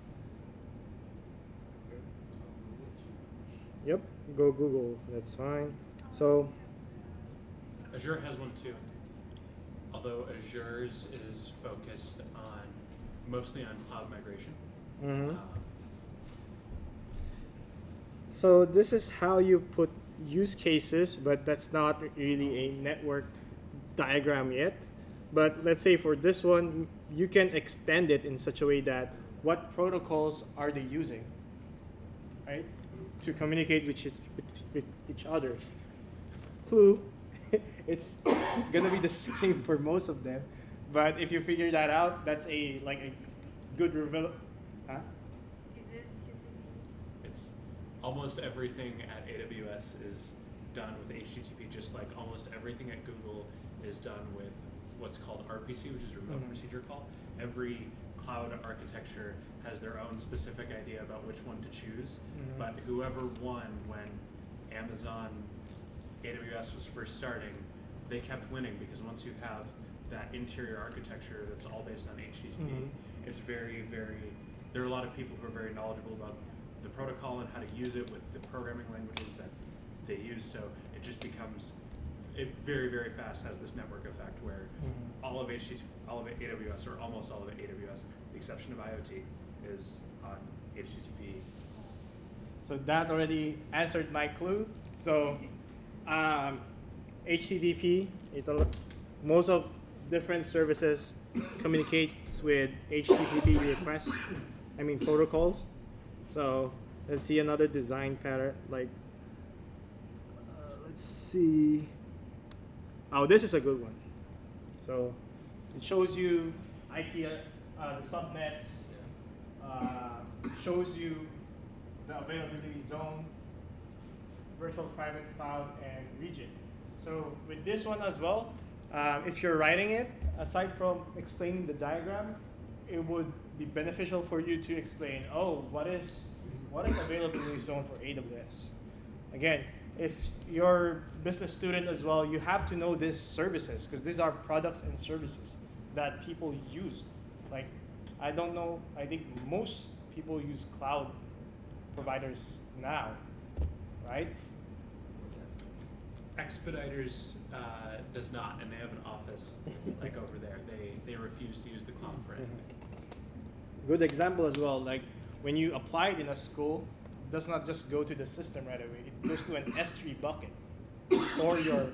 Yep, go Google, that's fine. So, Azure has one too. Although Azure's is focused on mostly on cloud migration. So this is how you put use cases, but that's not really a network diagram yet. But let's say for this one, you can extend it in such a way that what protocols are they using, right, to communicate with each other. Clue, it's gonna be the same for most of them, but if you figure that out, that's a good reveal. Huh? Is it TCP? It's almost everything at AWS is done with HTTP, just like almost everything at Google is done with what's called RPC, which is remote procedure call. Every cloud architecture has their own specific idea about which one to choose, but whoever won when Amazon AWS was first starting, they kept winning because once you have that interior architecture that's all based on HTTP, it's very, there are a lot of people who are very knowledgeable about the protocol and how to use it with the programming languages that they use, so it just becomes, it very, very fast has this network effect where all of AWS, or almost all of AWS, with the exception of IoT, is on HTTP. So that already answered my clue. So HTTP, most of different services communicates with HTTP protocols. So let's see another design pattern. Like, let's see. Oh, this is a good one. So it shows you IP, the subnets, shows you the availability zone, virtual private cloud, and region. So with this one as well, if you're writing it, aside from explaining the diagram, it would be beneficial for you to explain, oh, what is availability zone for AWS? Again, if you're a business student as well, you have to know these services because these are products and services that people use. Like, I don't know, I think most people use cloud providers now, right? Expeditors does not, and they have an office like over there. They refuse to use the cloud for anything. Good example as well, like when you apply it in a school, it does not just go to the system right away. It goes to an S3 bucket. Store your,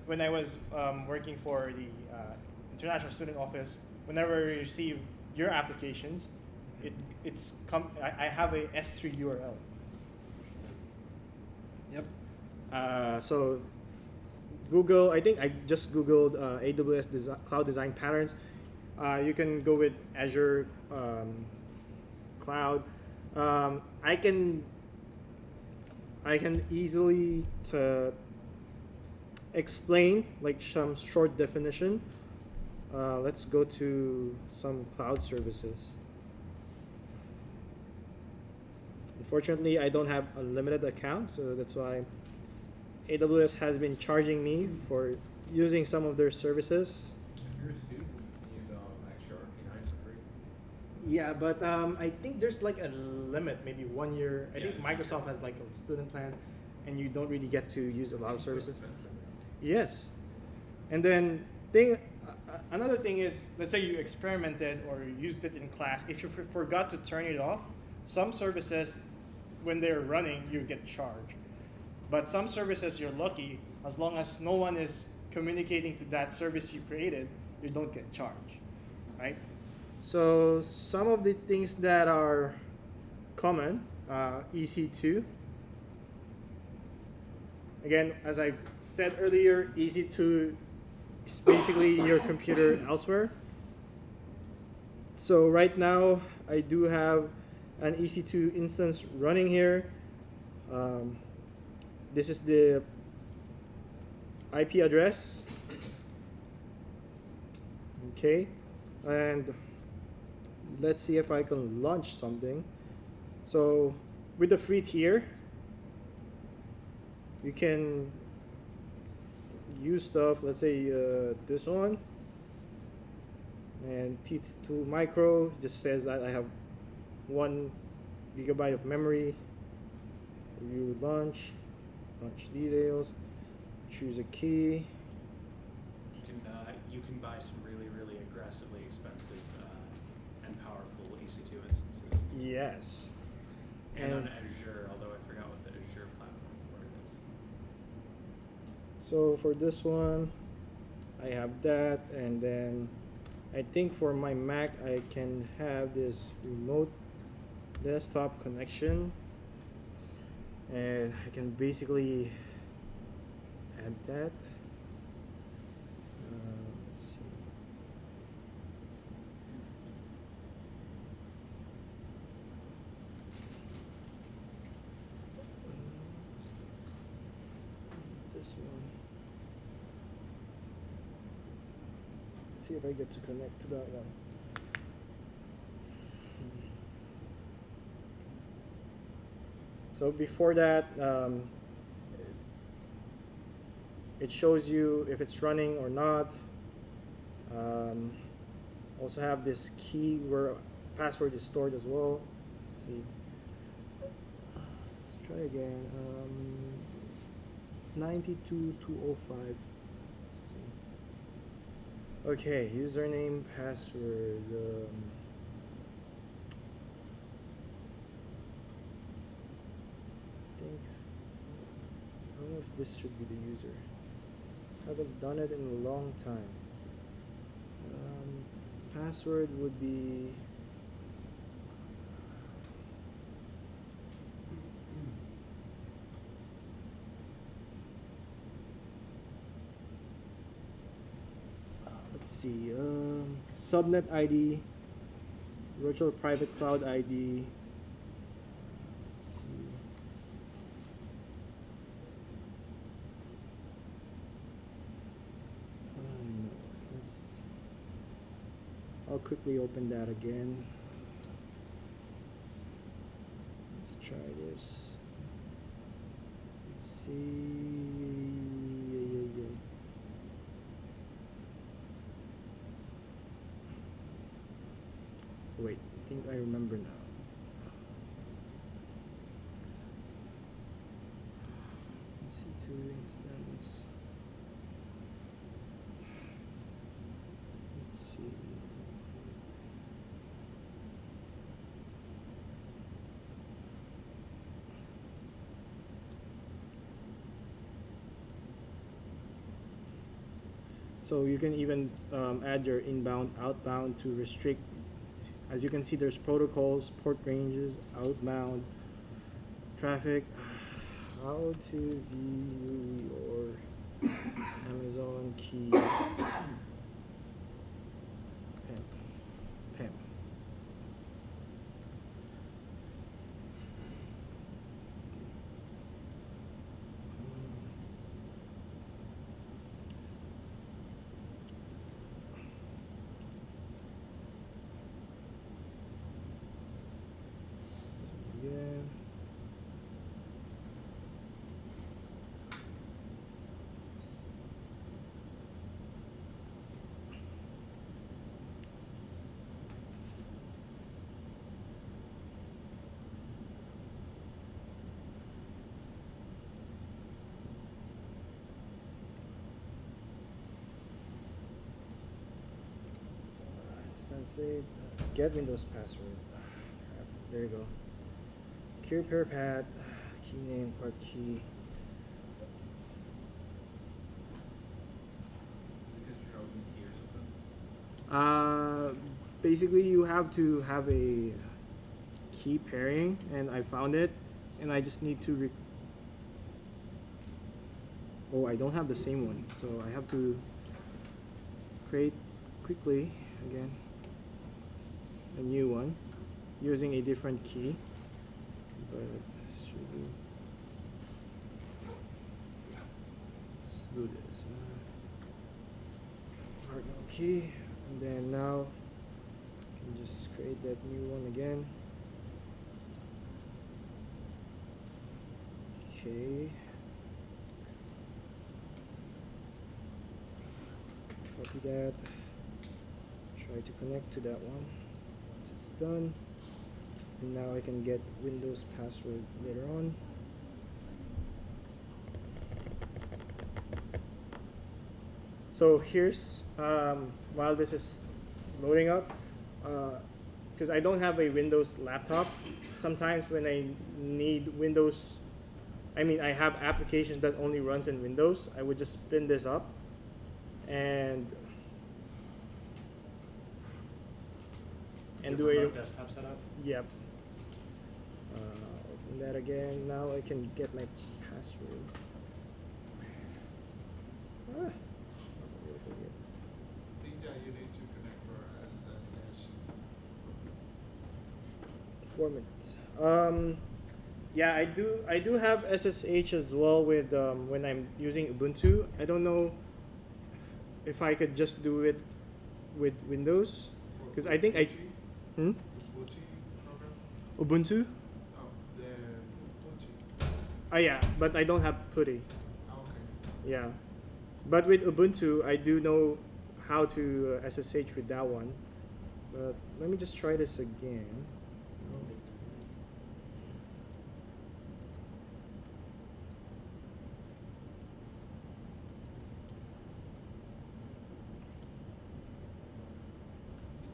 when I was working for the International Student Office, whenever we receive your applications, I have a S3 URL. Yep. So Google, I think I just Googled AWS cloud design patterns. You can go with Azure cloud. I can easily explain like some short definition. Let's go to some cloud services. Unfortunately, I don't have a limited account, so that's why AWS has been charging me for using some of their services. If you're a student, you can use extra RP9 for free. Yeah, but I think there's like a limit, maybe 1 year. I think Yeah. Microsoft has like a student plan, and you don't really get to use a lot of It's so services. expensive. Yes, and then another thing is, let's say you experimented or used it in class. If you forgot to turn it off, some services, when they're running, you get charged. But some services, you're lucky, as long as no one is communicating to that service you created, you don't get charged, right? So some of the things that are common, EC2. Again, as I said earlier, EC2 is basically your computer elsewhere. So right now, I do have an EC2 instance running here. This is the IP address. Okay, and let's see if I can launch something. So with the free tier, you can use stuff, let's say this one, and T2 micro just says that I have 1 gigabyte of memory. Review launch details, choose a key. You can buy some really aggressively expensive and powerful EC2 instances. Yes. And on Azure, although I forgot what the Azure platform for it is. So for this one, I have that, and then I think for my Mac, I can have this remote desktop connection, and I can basically add that. Let's see. This one. Let's see if I get to connect to that one. So before that, it shows you if it's running or not. Also have this key where password is stored as well. Let's see. Let's try again. 92205. Let's see. Okay, username, password. I don't know if this should be the user. Haven't done it in a long time. Password would be see. Subnet ID, virtual private cloud ID. Let's see. No, I'll quickly open that again. Let's try this. Let's see. Wait, I think I remember now. EC2 instance. Let's see. So you can even add your inbound, outbound to restrict. As you can see, there's protocols, port ranges, outbound traffic. How to view your Amazon key. Pam. Yeah. Instance it. Get Windows password. Crap. There you go. Secure pair path. Key name, part key. Because you're open key or something? Basically you have to have a key pairing, and I found it, and I just need to oh, I don't have the same one, so I have to create quickly again a new one using a different key, but should be, let's do this. Cardinal key, and then now I can just create that new one again. Okay. Copy that. Try to connect to that one. Once it's done, and now I can get Windows password later on. So here's while this is loading up, because I don't have a Windows laptop. Sometimes when I need Windows, I mean I have applications that only runs in Windows, I would just spin this up and do a remote desktop setup. Yep. Open that again. Now I can get my password. I think that you need to connect for SSH. 4 minutes. Yeah, I do have SSH as well with when I'm using Ubuntu. I don't know if I could just do it with Windows, because I think Ubuntu program? Ubuntu. Oh, the Ubuntu. Oh yeah, but I don't have PuTTY. Oh, okay. Yeah, but with Ubuntu, I do know how to SSH with that one. But let me just try this again.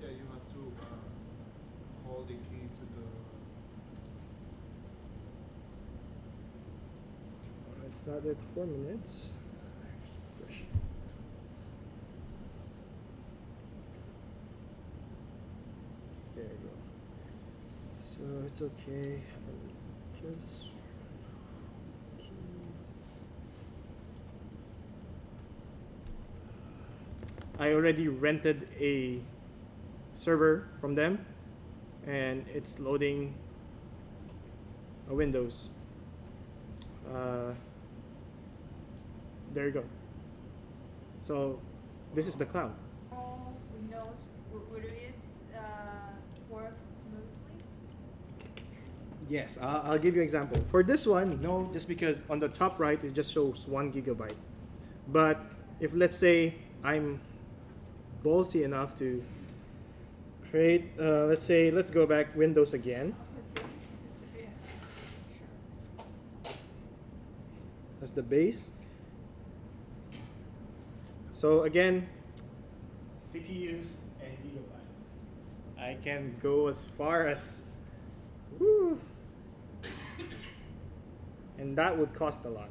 Yeah, you have to hold the key to the. It's not at 4 minutes. Fresh. There you go. So it's okay. Just keys. I already rented a server from them, and it's loading a Windows. There you go. So this is the cloud. All Windows, would it work smoothly? Yes, I'll give you an example. For this one, no, just because on the top right it just shows 1 gigabyte. But if let's say I'm ballsy enough to create, let's go back Windows again. Yeah, sure. That's the base. So again, CPUs and gigabytes. I can go as far as, woo, and that would cost a lot.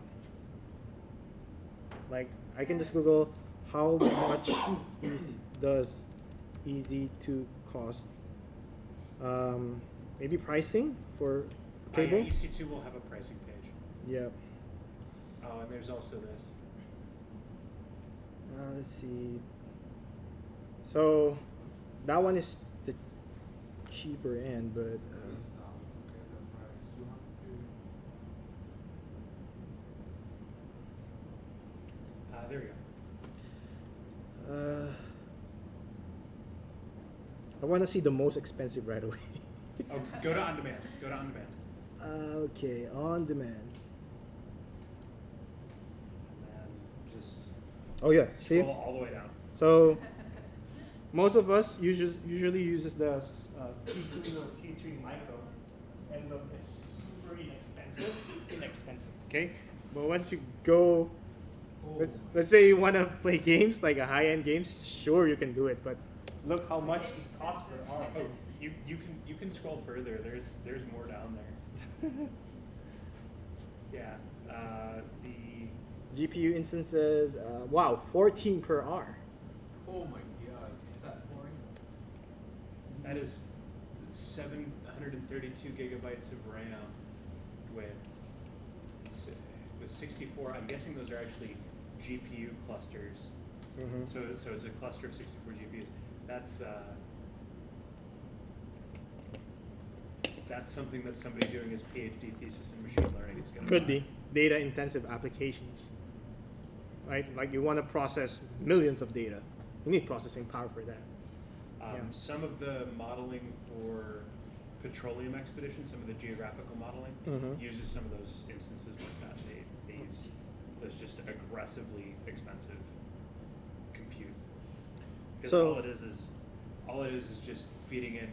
Like I can just Google how much does easy to cost. Maybe pricing for cable. Yeah, EC2 will have a pricing page. Yeah. Oh, and there's also this. Let's see. So that one is the cheaper end, but This stuff to get the price, you have to. There we go. I want to see the most expensive right away. Oh, go to on demand. Go to on demand. Okay, on demand. And just Oh yeah, see. scroll all the way down. So most of us usually uses the T2 or T3 micro, and it's super inexpensive. Okay, but once you go, let's say you want to play games like a high-end games, sure you can do it, but look how much it costs per hour. Oh, you can scroll further. There's more down there. Yeah. The GPU instances, wow, 14 per hour. Oh my god, is that foreign? that is 732 gigabytes of RAM with 64. I'm guessing those are actually GPU clusters. Mm-hmm. So it's a cluster of 64 GPUs. That's something that somebody doing his PhD thesis in machine learning is going to Could be data intensive applications, right? Like you want to process millions of data. You need processing power for that. Yeah. Some of the modeling for petroleum expeditions, some of the geographical modeling, Mhm. uses some of those instances like that. They use those just aggressively expensive compute. Because So- all it is just feeding in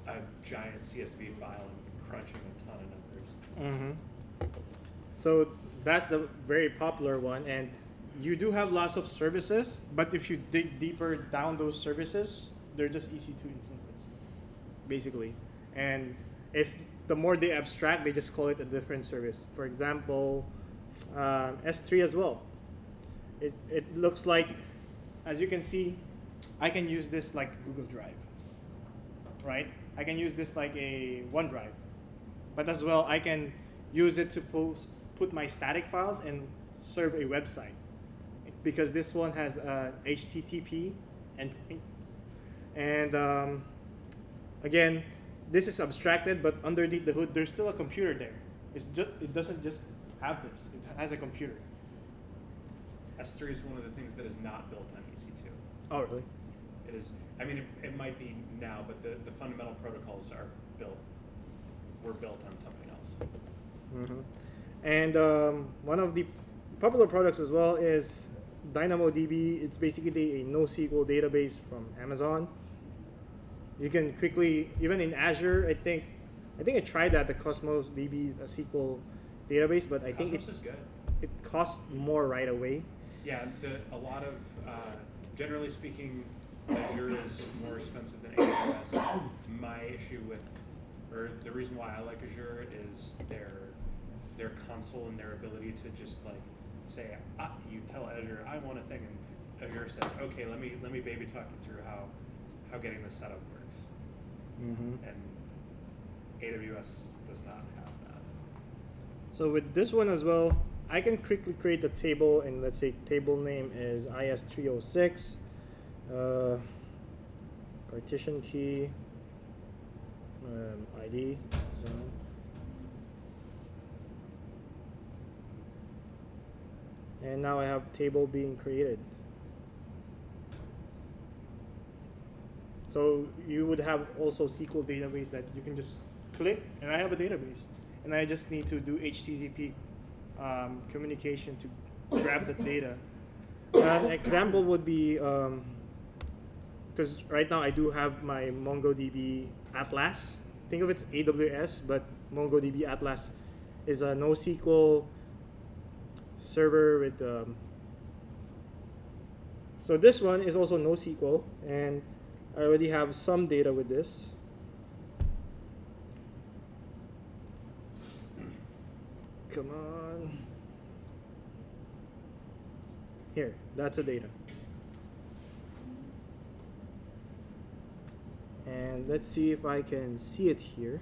a giant CSV file and crunching a ton of numbers. Mm-hmm. So that's a very popular one, and you do have lots of services, but if you dig deeper down those services, they're just EC2 instances, basically. And if the more they abstract, they just call it a different service. For example, S3 as well. It looks like, as you can see, I can use this like Google Drive, right? I can use this like a OneDrive, but as well I can use it to put my static files and serve a website, because this one has HTTP and again, this is abstracted, but underneath the hood there's still a computer there. It doesn't just have this; it has a computer. S3 is one of the things that is not built on EC2. Oh, really? It is. I mean, it might be now, but the fundamental protocols were built on something else. Mm-hmm. And one of the popular products as well is DynamoDB. It's basically a NoSQL database from Amazon. You can quickly, even in Azure, I think I tried that, the Cosmos DB SQL database, but I think Cosmos is good. it costs more right away. Yeah, a lot of generally speaking, Azure is more expensive than AWS. My issue with, or the reason why I like Azure is their console and their ability to just like say, you tell Azure I want a thing, and Azure says, okay, let me baby talk you through how getting this setup works. Mm-hmm. And AWS does not have that. So with this one as well, I can quickly create a table, and let's say table name is IS306. Partition key, ID, zone. And now I have table being created. So you would have also SQL database that you can just click, and I have a database, and I just need to do HTTP communication to grab the data. An example would be, because right now I do have my MongoDB Atlas. Think of it's AWS, but MongoDB Atlas is a NoSQL server with. So this one is also NoSQL, and I already have some data with this. Come on. Here, that's the data. And let's see if I can see it here.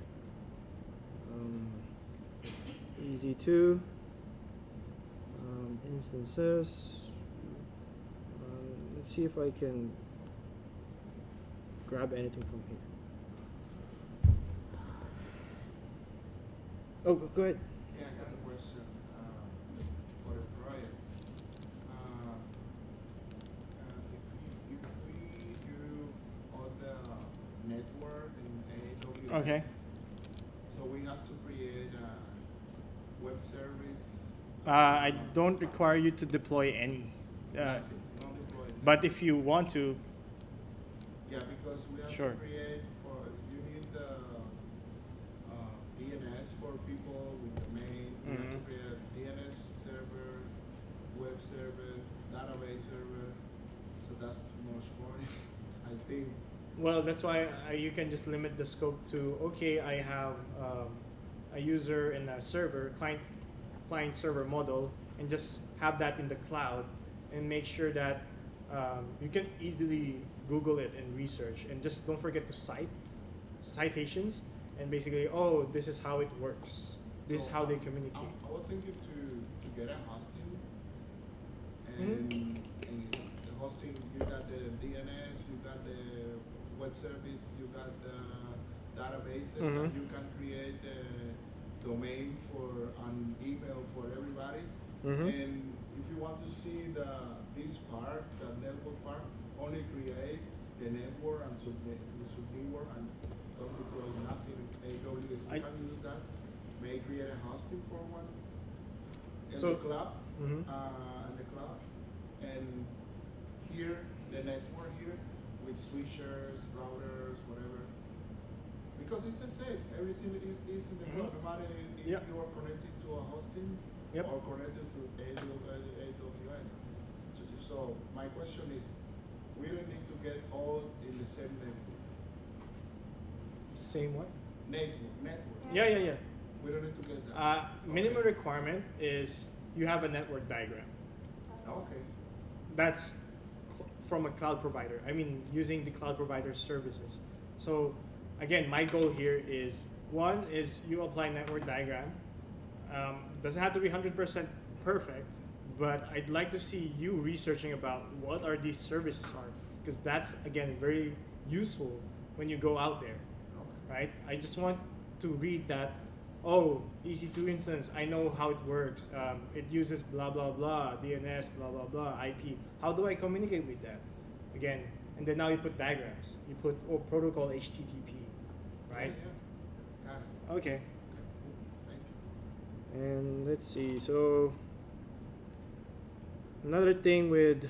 Easy to. Instances. Let's see if I can grab anything from here. Oh, go ahead. Yeah, I got a question for the project. If we do all the network in AWS, Okay. so we have to create a web service. I don't require you to deploy any. Nothing, no deploy. But if you want to, Yeah, because we have Sure. to create you need the DNS for people with domain. We have to Mhm. create a DNS server, web service, database server. So that's too much money, I think. well, that's why you can just limit the scope to, okay, I have a user and a server, client server model, and just have that in the cloud, and make sure that you can easily Google it and research, and just don't forget to cite citations, and basically, oh, this is how it works. This is So, how they communicate. I was thinking to get a hosting, and, and the hosting, you got the DNS, you got the web service, you got the databases, and you can create the domain for an email for everybody. And if you want to see this part, the network part, only create the network and subnet and don't deploy nothing AWS. You can use that. May create a hosting for one in So- the cloud, Mhm. and here the network here with switchers, routers, whatever. Because it's the same. Everything is in the cloud. No matter if Yeah. you are connected to a hosting Yep. or connected to AWS. So my question is, we don't need to get all in the same network. Same what? Network. Yeah. We don't need to get that. Minimum requirement is you have a network diagram. Okay. That's from a cloud provider. I mean, using the cloud provider's services. So again, my goal here is, one is you apply network diagram. Doesn't have to be 100% perfect, but I'd like to see you researching about what are these services are, because that's again very useful when you go out there, Okay. right? I just want to read that, oh, EC2 instance, I know how it works. It uses blah, blah, blah, DNS, blah, blah, blah, IP. How do I communicate with that? Again, and then now you put diagrams. You put protocol HTTP, right? Yeah. Got it. Okay. Okay. Cool. Thank you. And let's see, so another thing with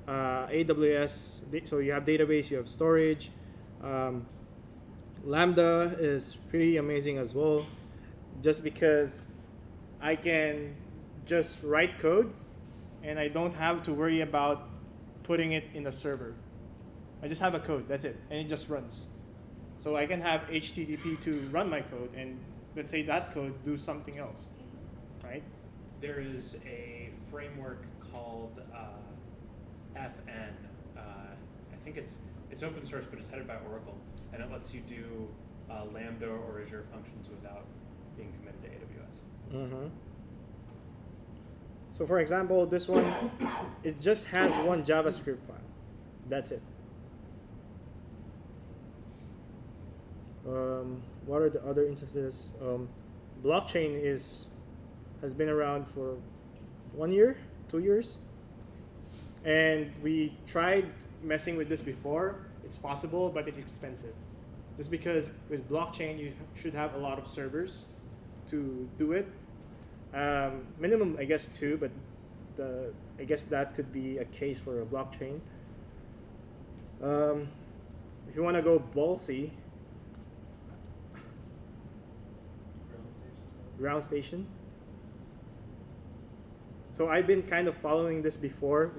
AWS, so you have database, you have storage. Lambda is pretty amazing as well, just because I can just write code and I don't have to worry about putting it in the server. I just have a code, that's it, and it just runs. So I can have HTTP to run my code, and let's say that code do something else, right? There is a framework called FN. I think it's open source, but it's headed by Oracle, and it lets you do Lambda or Azure functions without being committed to AWS. So for example, this one, it just has one JavaScript file. That's it. What are the other instances? Blockchain has been around for 1 year, 2 years, and we tried messing with this before. It's possible, but it's expensive. Just because with blockchain you should have a lot of servers to do it. Minimum, I guess, 2, but I guess that could be a case for a blockchain. If you want to go ballsy, ground station. So I've been kind of following this before.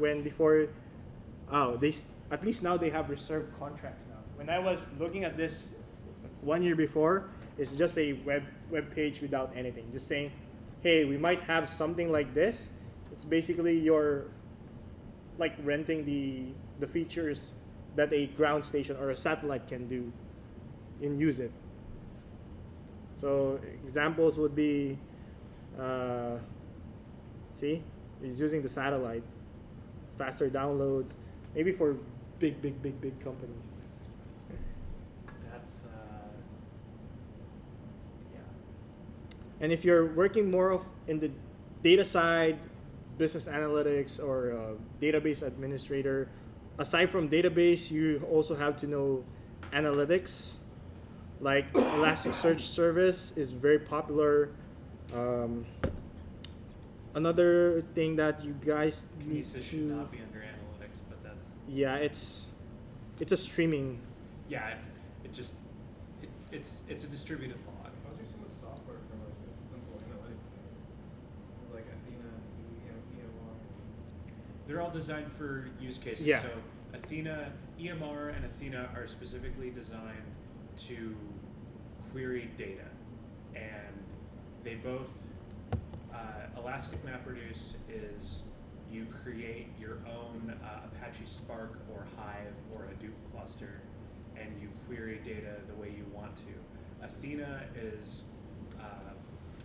At least now they have reserved contracts now. When I was looking at this 1 year before, it's just a web page without anything, just saying, hey, we might have something like this. It's basically you're like renting the features that a ground station or a satellite can do and use it. So examples would be, see, it's using the satellite, faster downloads, maybe for big companies. That's yeah. And if you're working more in the data side, business analytics or database administrator, aside from database, you also have to know analytics. Like Elasticsearch service is very popular. Another thing that you guys need Kinesis to should not be under analytics, but that's yeah, it's a streaming. yeah. It's a distributed log. I was using the software for like a simple analytics thing. It was like Athena and EMR. They're all designed for use cases. Yeah. So Athena, EMR, and Athena are specifically designed to query data, and they both Elastic MapReduce is you create your own Apache Spark or Hive or Hadoop cluster, and you query data the way you want to. Athena is,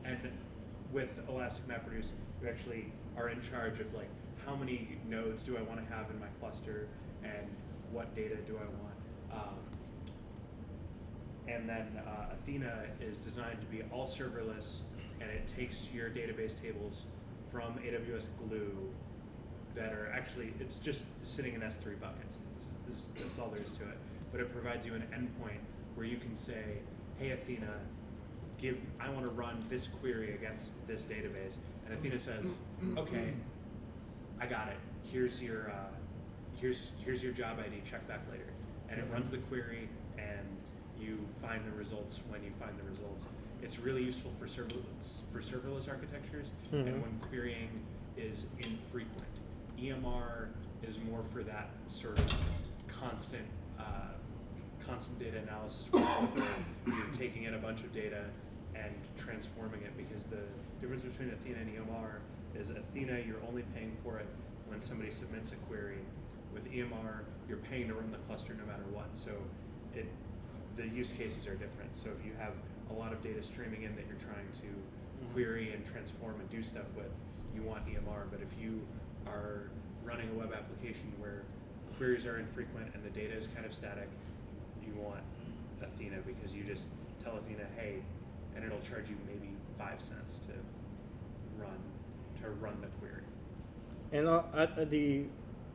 and with Elastic MapReduce, you actually are in charge of like how many nodes do I want to have in my cluster, and what data do I want. And then Athena is designed to be all serverless, and it takes your database tables from AWS Glue that are actually, it's just sitting in S3 buckets. That's all there is to it. But it provides you an endpoint where you can say, hey Athena, I want to run this query against this database. And Athena says, okay, I got it. Here's your job ID, check back later. And it runs the query, and you find the results when you find the results. It's really useful for serverless architectures, and when querying is infrequent. EMR is more for that sort of constant data analysis where you're taking in a bunch of data and transforming it, because the difference between Athena and EMR is Athena, you're only paying for it when somebody submits a query. With EMR, you're paying to run the cluster no matter what. So the use cases are different. So if you have a lot of data streaming in that you're trying to query and transform and do stuff with, you want EMR. But if you are running a web application where queries are infrequent and the data is kind of static, you want Athena, because you just tell Athena, hey, and it'll charge you maybe 5 cents to run the query. And at the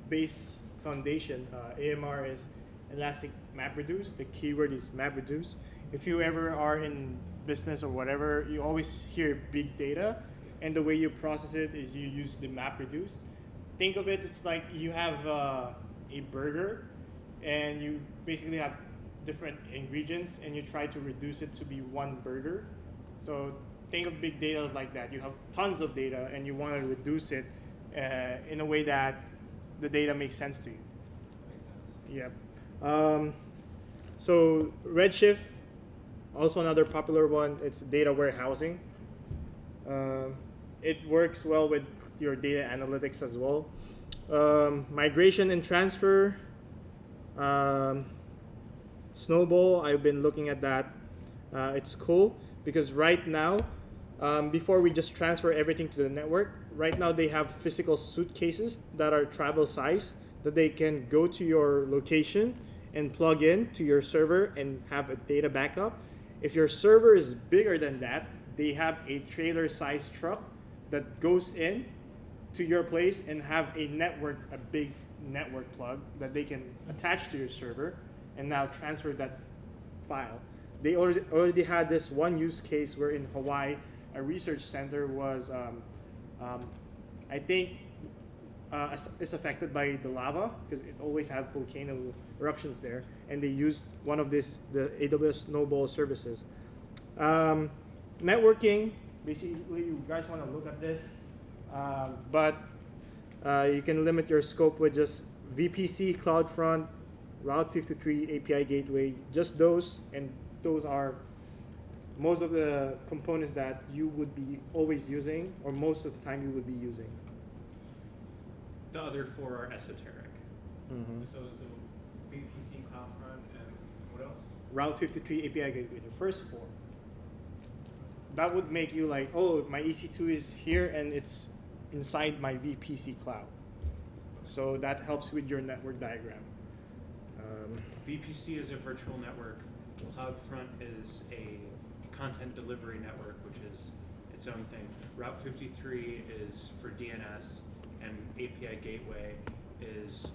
base foundation, AMR is Elastic MapReduce. The keyword is MapReduce. If you ever are in business or whatever, you always hear big data, and the way you process it is you use the MapReduce. Think of it, it's like you have a burger, and you basically have different ingredients, and you try to reduce it to be one burger. So think of big data like that. You have tons of data, and you want to reduce it in a way that the data makes sense to you. Makes sense. Yep. So Redshift, also another popular one. It's data warehousing. It works well with your data analytics as well. Migration and transfer. Snowball, I've been looking at that. It's cool because right now, before we just transfer everything to the network, right now they have physical suitcases that are travel size that they can go to your location and plug in to your server and have a data backup. If your server is bigger than that, they have a trailer-sized truck that goes in to your place and have a big network plug that they can attach to your server and now transfer that file. They already had this one use case where in Hawaii, a research center was, I think, is affected by the lava because it always had volcano eruptions there, and they used one of the AWS Snowball services. Networking, basically, you guys want to look at this, but you can limit your scope with just VPC, CloudFront, Route 53, API Gateway, just those, and those are most of the components that you would be always using, or most of the time you would be using. The other four are esoteric. Mm-hmm. So VPC, CloudFront, and what else? Route 53 API Gateway, the first four. That would make you like, oh, my EC2 is here and it's inside my VPC cloud. So that helps with your network diagram. VPC is a virtual network. CloudFront is a content delivery network, which is its own thing. Route 53 is for DNS, and API Gateway is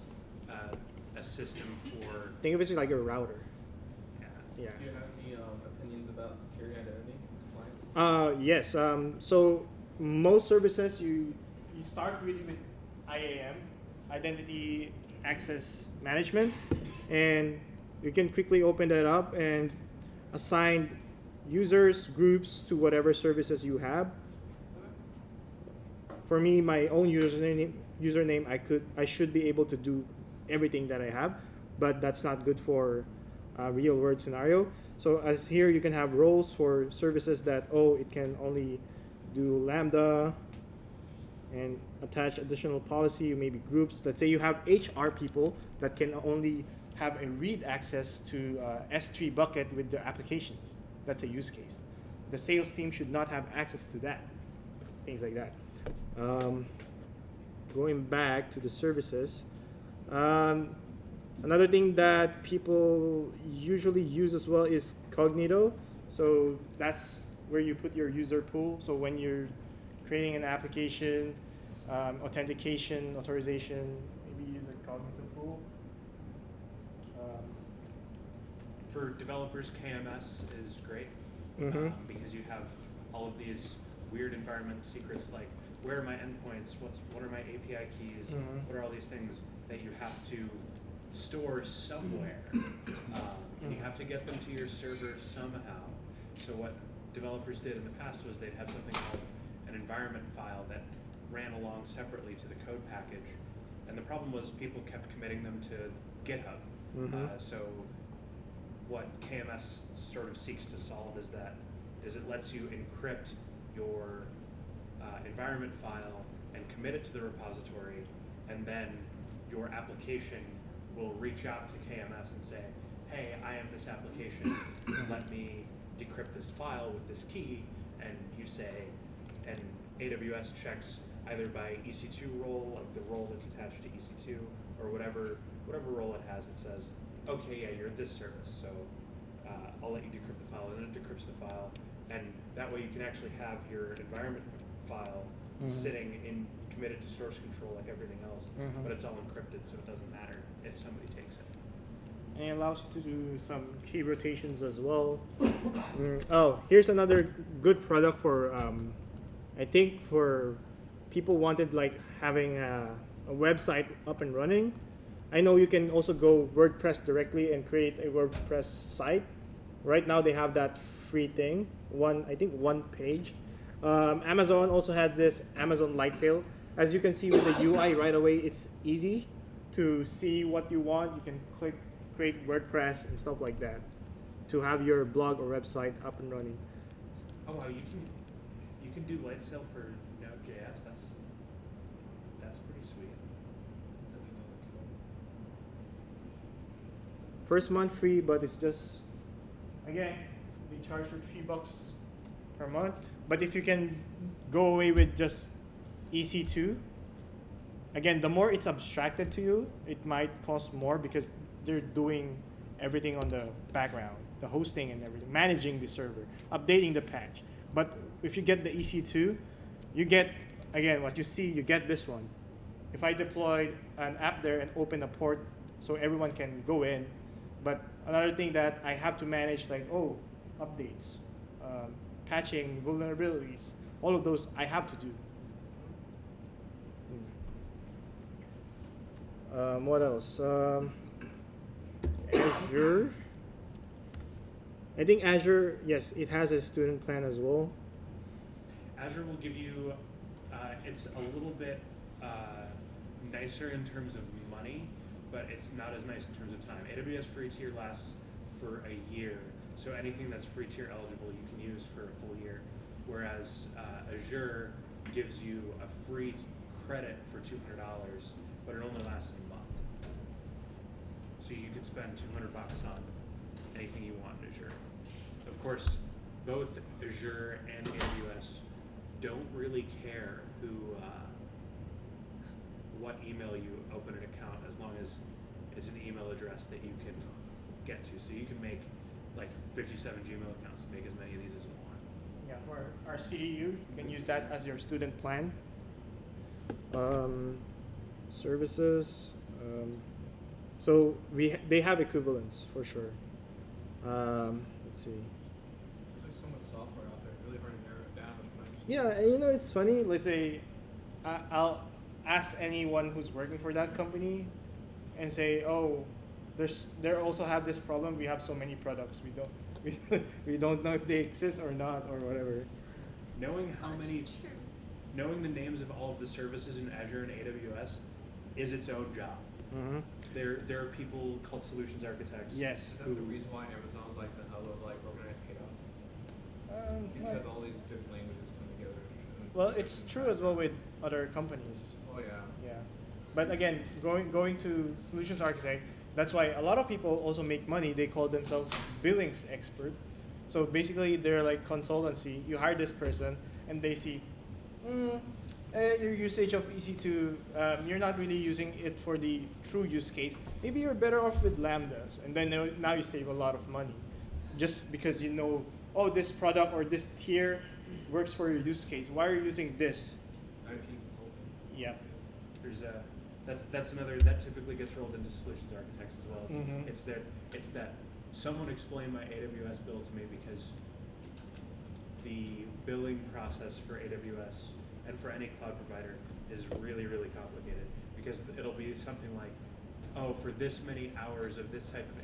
a system for. Think of it like a router. Yeah. Yeah. Do you have any opinions about security identity compliance? Yes. So most services you start really with IAM, Identity Access Management, and you can quickly open that up and assign users, groups to whatever services you have. For me, my own username, I should be able to do everything that I have, but that's not good for a real world scenario. So as here, you can have roles for services that, it can only do Lambda and attach additional policy, maybe groups. Let's say you have HR people that can only have a read access to S3 bucket with their applications. That's a use case. The sales team should not have access to that. Things like that. Going back to the services, another thing that people usually use as well is Cognito. So that's where you put your user pool. So when you're creating an application, authentication, authorization, maybe use a Cognito pool. For developers, KMS is great because you have all of these weird environment secrets like where are my endpoints, what are my API keys, what are all these things that you have to store somewhere, and you have to get them to your server somehow. So what developers did in the past was they'd have something called an environment file that ran along separately to the code package, and the problem was people kept committing them to GitHub. So what KMS sort of seeks to solve is it lets you encrypt your environment file and commit it to the repository, and then your application will reach out to KMS and say, hey, I am this application, let me decrypt this file with this key, and you say, and AWS checks either by EC2 role, like the role that's attached to EC2, or whatever role it has, it says, okay, yeah, you're this service, so I'll let you decrypt the file, and it decrypts the file, and that way you can actually have your environment file sitting in committed to source control like everything else, but it's all encrypted, so it doesn't matter if somebody takes it. And it allows you to do some key rotations as well. Here's another good product for, I think for people wanted like having a website up and running. I know you can also go WordPress directly and create a WordPress site. Right now they have that free thing, one page. Amazon also had this Amazon Light Sale. As you can see with the UI right away, it's easy to see what you want. You can click create WordPress and stuff like that to have your blog or website up and running. Oh wow, you can do light sail for Node.js. That's pretty sweet. First month free, but it's just, again, they charge you $3 per month. But if you can go away with just EC2 again, the more it's abstracted to you, it might cost more because they're doing everything on the background, the hosting and everything, managing the server, updating the patch. But if you get the EC2, you get, again, what you see, you get this one. If I deployed an app there and open a port so everyone can go in, but another thing that I have to manage, like, updates, patching, vulnerabilities, all of those I have to do. What else? Azure. I think Azure, yes, it has a student plan as well. Azure will give you, it's a little bit nicer in terms of money, but it's not as nice in terms of time. AWS free tier lasts for a year, so anything that's free tier eligible you can use for a full year, whereas Azure gives you a free credit for $200, but it only lasts a month. So you could spend $200 on anything you want in Azure. Of course, both Azure and AWS don't really care what email you open an account, as long as it's an email address that you can get to. So you can make like 57 Gmail accounts and make as many of these as you want. Yeah, for our CEU, you can use that as your student plan. Services. So they have equivalents for sure. Let's see. There's so much software out there, really hard to narrow it down. Yeah, and it's funny. Let's say I'll ask anyone who's working for that company and say, "Oh, they also have this problem. We have so many products. We don't know if they exist or not or whatever." Knowing the names of all of the services in Azure and AWS is its own job. Mm-hmm. There are people called solutions architects. Yes. Is that the reason why Amazon's like the hub of like organized chaos? Because all these different languages come together. Well, it's true as well with other companies. Oh yeah. Yeah, but again, going to solutions architect, that's why a lot of people also make money. They call themselves billings expert. So basically, they're like consultancy. You hire this person, and they see, your usage of EC2, you're not really using it for the true use case. Maybe you're better off with Lambdas, and then now you save a lot of money, just because you know, this product or this tier works for your use case. Why are you using this? IT consulting. Yeah. That's another that typically gets rolled into solutions architects as well. It's that someone explained my AWS bill to me, because the billing process for AWS and for any cloud provider is really, really complicated, because it'll be something like, for this many hours of this type of